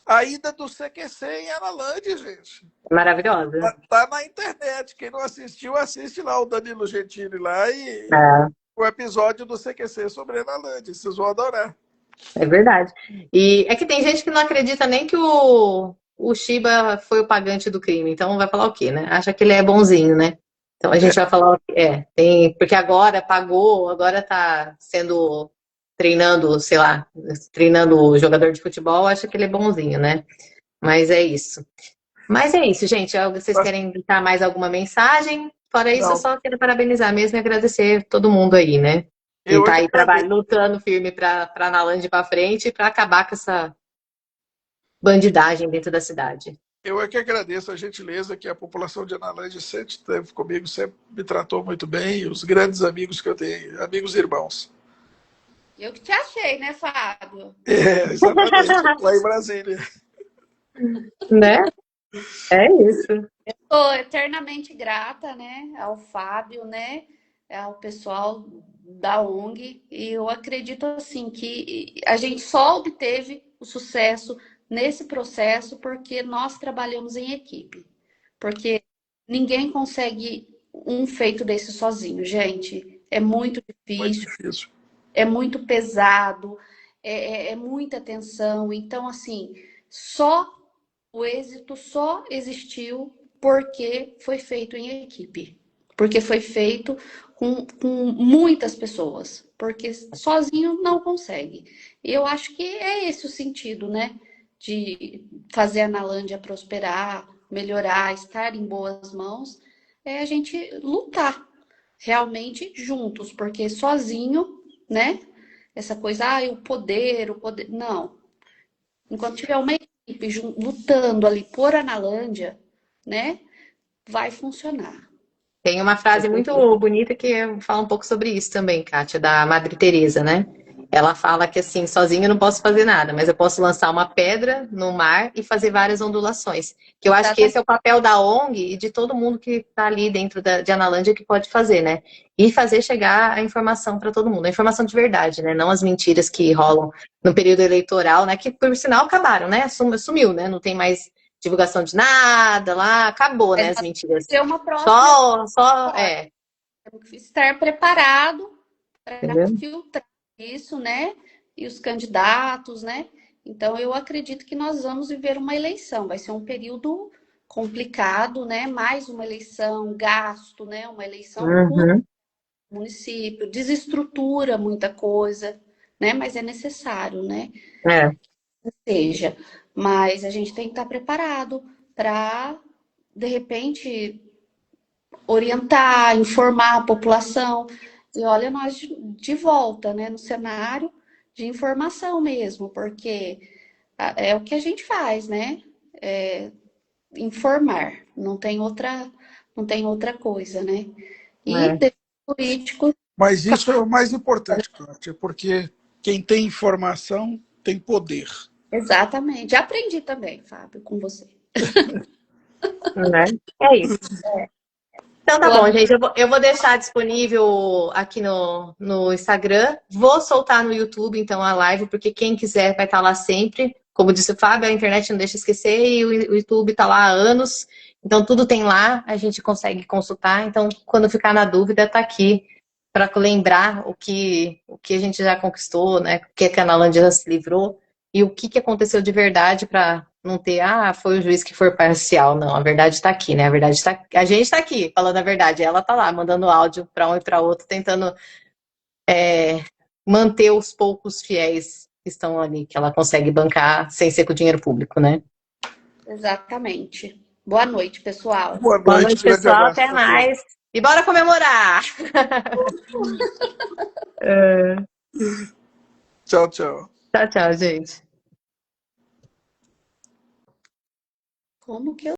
a ida do CQC em Analândia, gente. Maravilhosa. Tá na internet. Quem não assistiu, assiste lá o Danilo Gentili lá e o episódio do CQC sobre Analândia. Vocês vão adorar. É verdade. E é que tem gente que não acredita nem que o Shiba foi o pagante do crime. Então vai falar o quê, né? Acha que ele é bonzinho, né? Então a gente vai falar o quê? Porque agora pagou, agora tá treinando, sei lá, treinando o jogador de futebol, acha que ele é bonzinho, né? Mas é isso. Gente. Vocês querem dar mais alguma mensagem? Fora isso, eu só quero parabenizar mesmo e agradecer todo mundo aí, né? Quem Eu é tá que aí agradeço. lutando firme para Analand ir para frente e para acabar com essa bandidagem dentro da cidade. Eu é que agradeço a gentileza que a população de Analândia sempre teve comigo, sempre me tratou muito bem, e os grandes amigos que eu tenho, amigos e irmãos. Eu que te achei, né, Fábio? É, exatamente, lá em Brasília. Né? É isso. Estou eternamente grata, né, ao Fábio, né, ao pessoal da ONG, e eu acredito assim que a gente só obteve o sucesso nesse processo porque nós trabalhamos em equipe. Porque ninguém consegue um feito desse sozinho, gente. É muito Muito difícil, difícil. é muito pesado, é muita tensão. Então, assim, só o êxito só existiu porque foi feito em equipe. Porque foi feito com muitas pessoas. Porque sozinho não consegue. E eu acho que é esse o sentido, né? De fazer a Nalândia prosperar, melhorar, estar em boas mãos, é a gente lutar realmente juntos, porque sozinho, né? Essa coisa, o poder. Não. Enquanto tiver uma equipe lutando ali por Analândia, né? Vai funcionar. Tem uma frase muito bonita que fala um pouco sobre isso também, Kátia, da Madre Teresa, né? Ela fala que assim, sozinha eu não posso fazer nada, mas eu posso lançar uma pedra no mar e fazer várias ondulações. Que eu acho que esse é o papel da ONG e de todo mundo que está ali dentro de Analândia que pode fazer, né? E fazer chegar a informação para todo mundo, a informação de verdade, né? Não as mentiras que rolam no período eleitoral, né? Que por sinal acabaram, né? Sumiu, né? Não tem mais divulgação de nada lá, acabou, né? Mas As mentiras. ter uma próxima. Só. Temos que estar preparado para Entendeu? filtrar isso, né? E os candidatos, né? Então, eu acredito que nós vamos viver uma eleição. Vai ser um período complicado, né? Mais uma eleição, gasto, né? Uma eleição custa Uhum. o município, desestrutura muita coisa, né? Mas é necessário, né? É. Seja, mas a gente tem que estar preparado para, de repente, orientar, informar a população. E olha, nós de volta, né, no cenário de informação mesmo, porque é o que a gente faz, né? É informar, não tem outra coisa, né? E É. políticos. Mas isso é o mais importante, Cláudia, porque quem tem informação tem poder. Exatamente. Já aprendi também, Fábio, com você. Né? É isso. Então tá Boa bom, noite. gente. Eu vou deixar disponível aqui no Instagram. Vou soltar no YouTube, então, a live, porque quem quiser vai estar lá sempre. Como disse o Fábio, a internet não deixa esquecer e o YouTube está lá há anos. Então, tudo tem lá, a gente consegue consultar. Então, quando ficar na dúvida, tá aqui para lembrar o que a gente já conquistou, né? O que a Canalândia já se livrou e o que aconteceu de verdade para não ter, foi o juiz que foi parcial. Não, a verdade está aqui, né? A verdade está, a gente está aqui falando a verdade, ela está lá mandando áudio para um e para outro, tentando manter os poucos fiéis que estão ali, que ela consegue bancar sem ser com dinheiro público, né? Exatamente. Boa noite, pessoal. Boa Boa noite, noite, grande pessoal. abraço Até para todos. mais. E bora comemorar! Tchau, tchau. Tchau, tchau, gente. Como que eu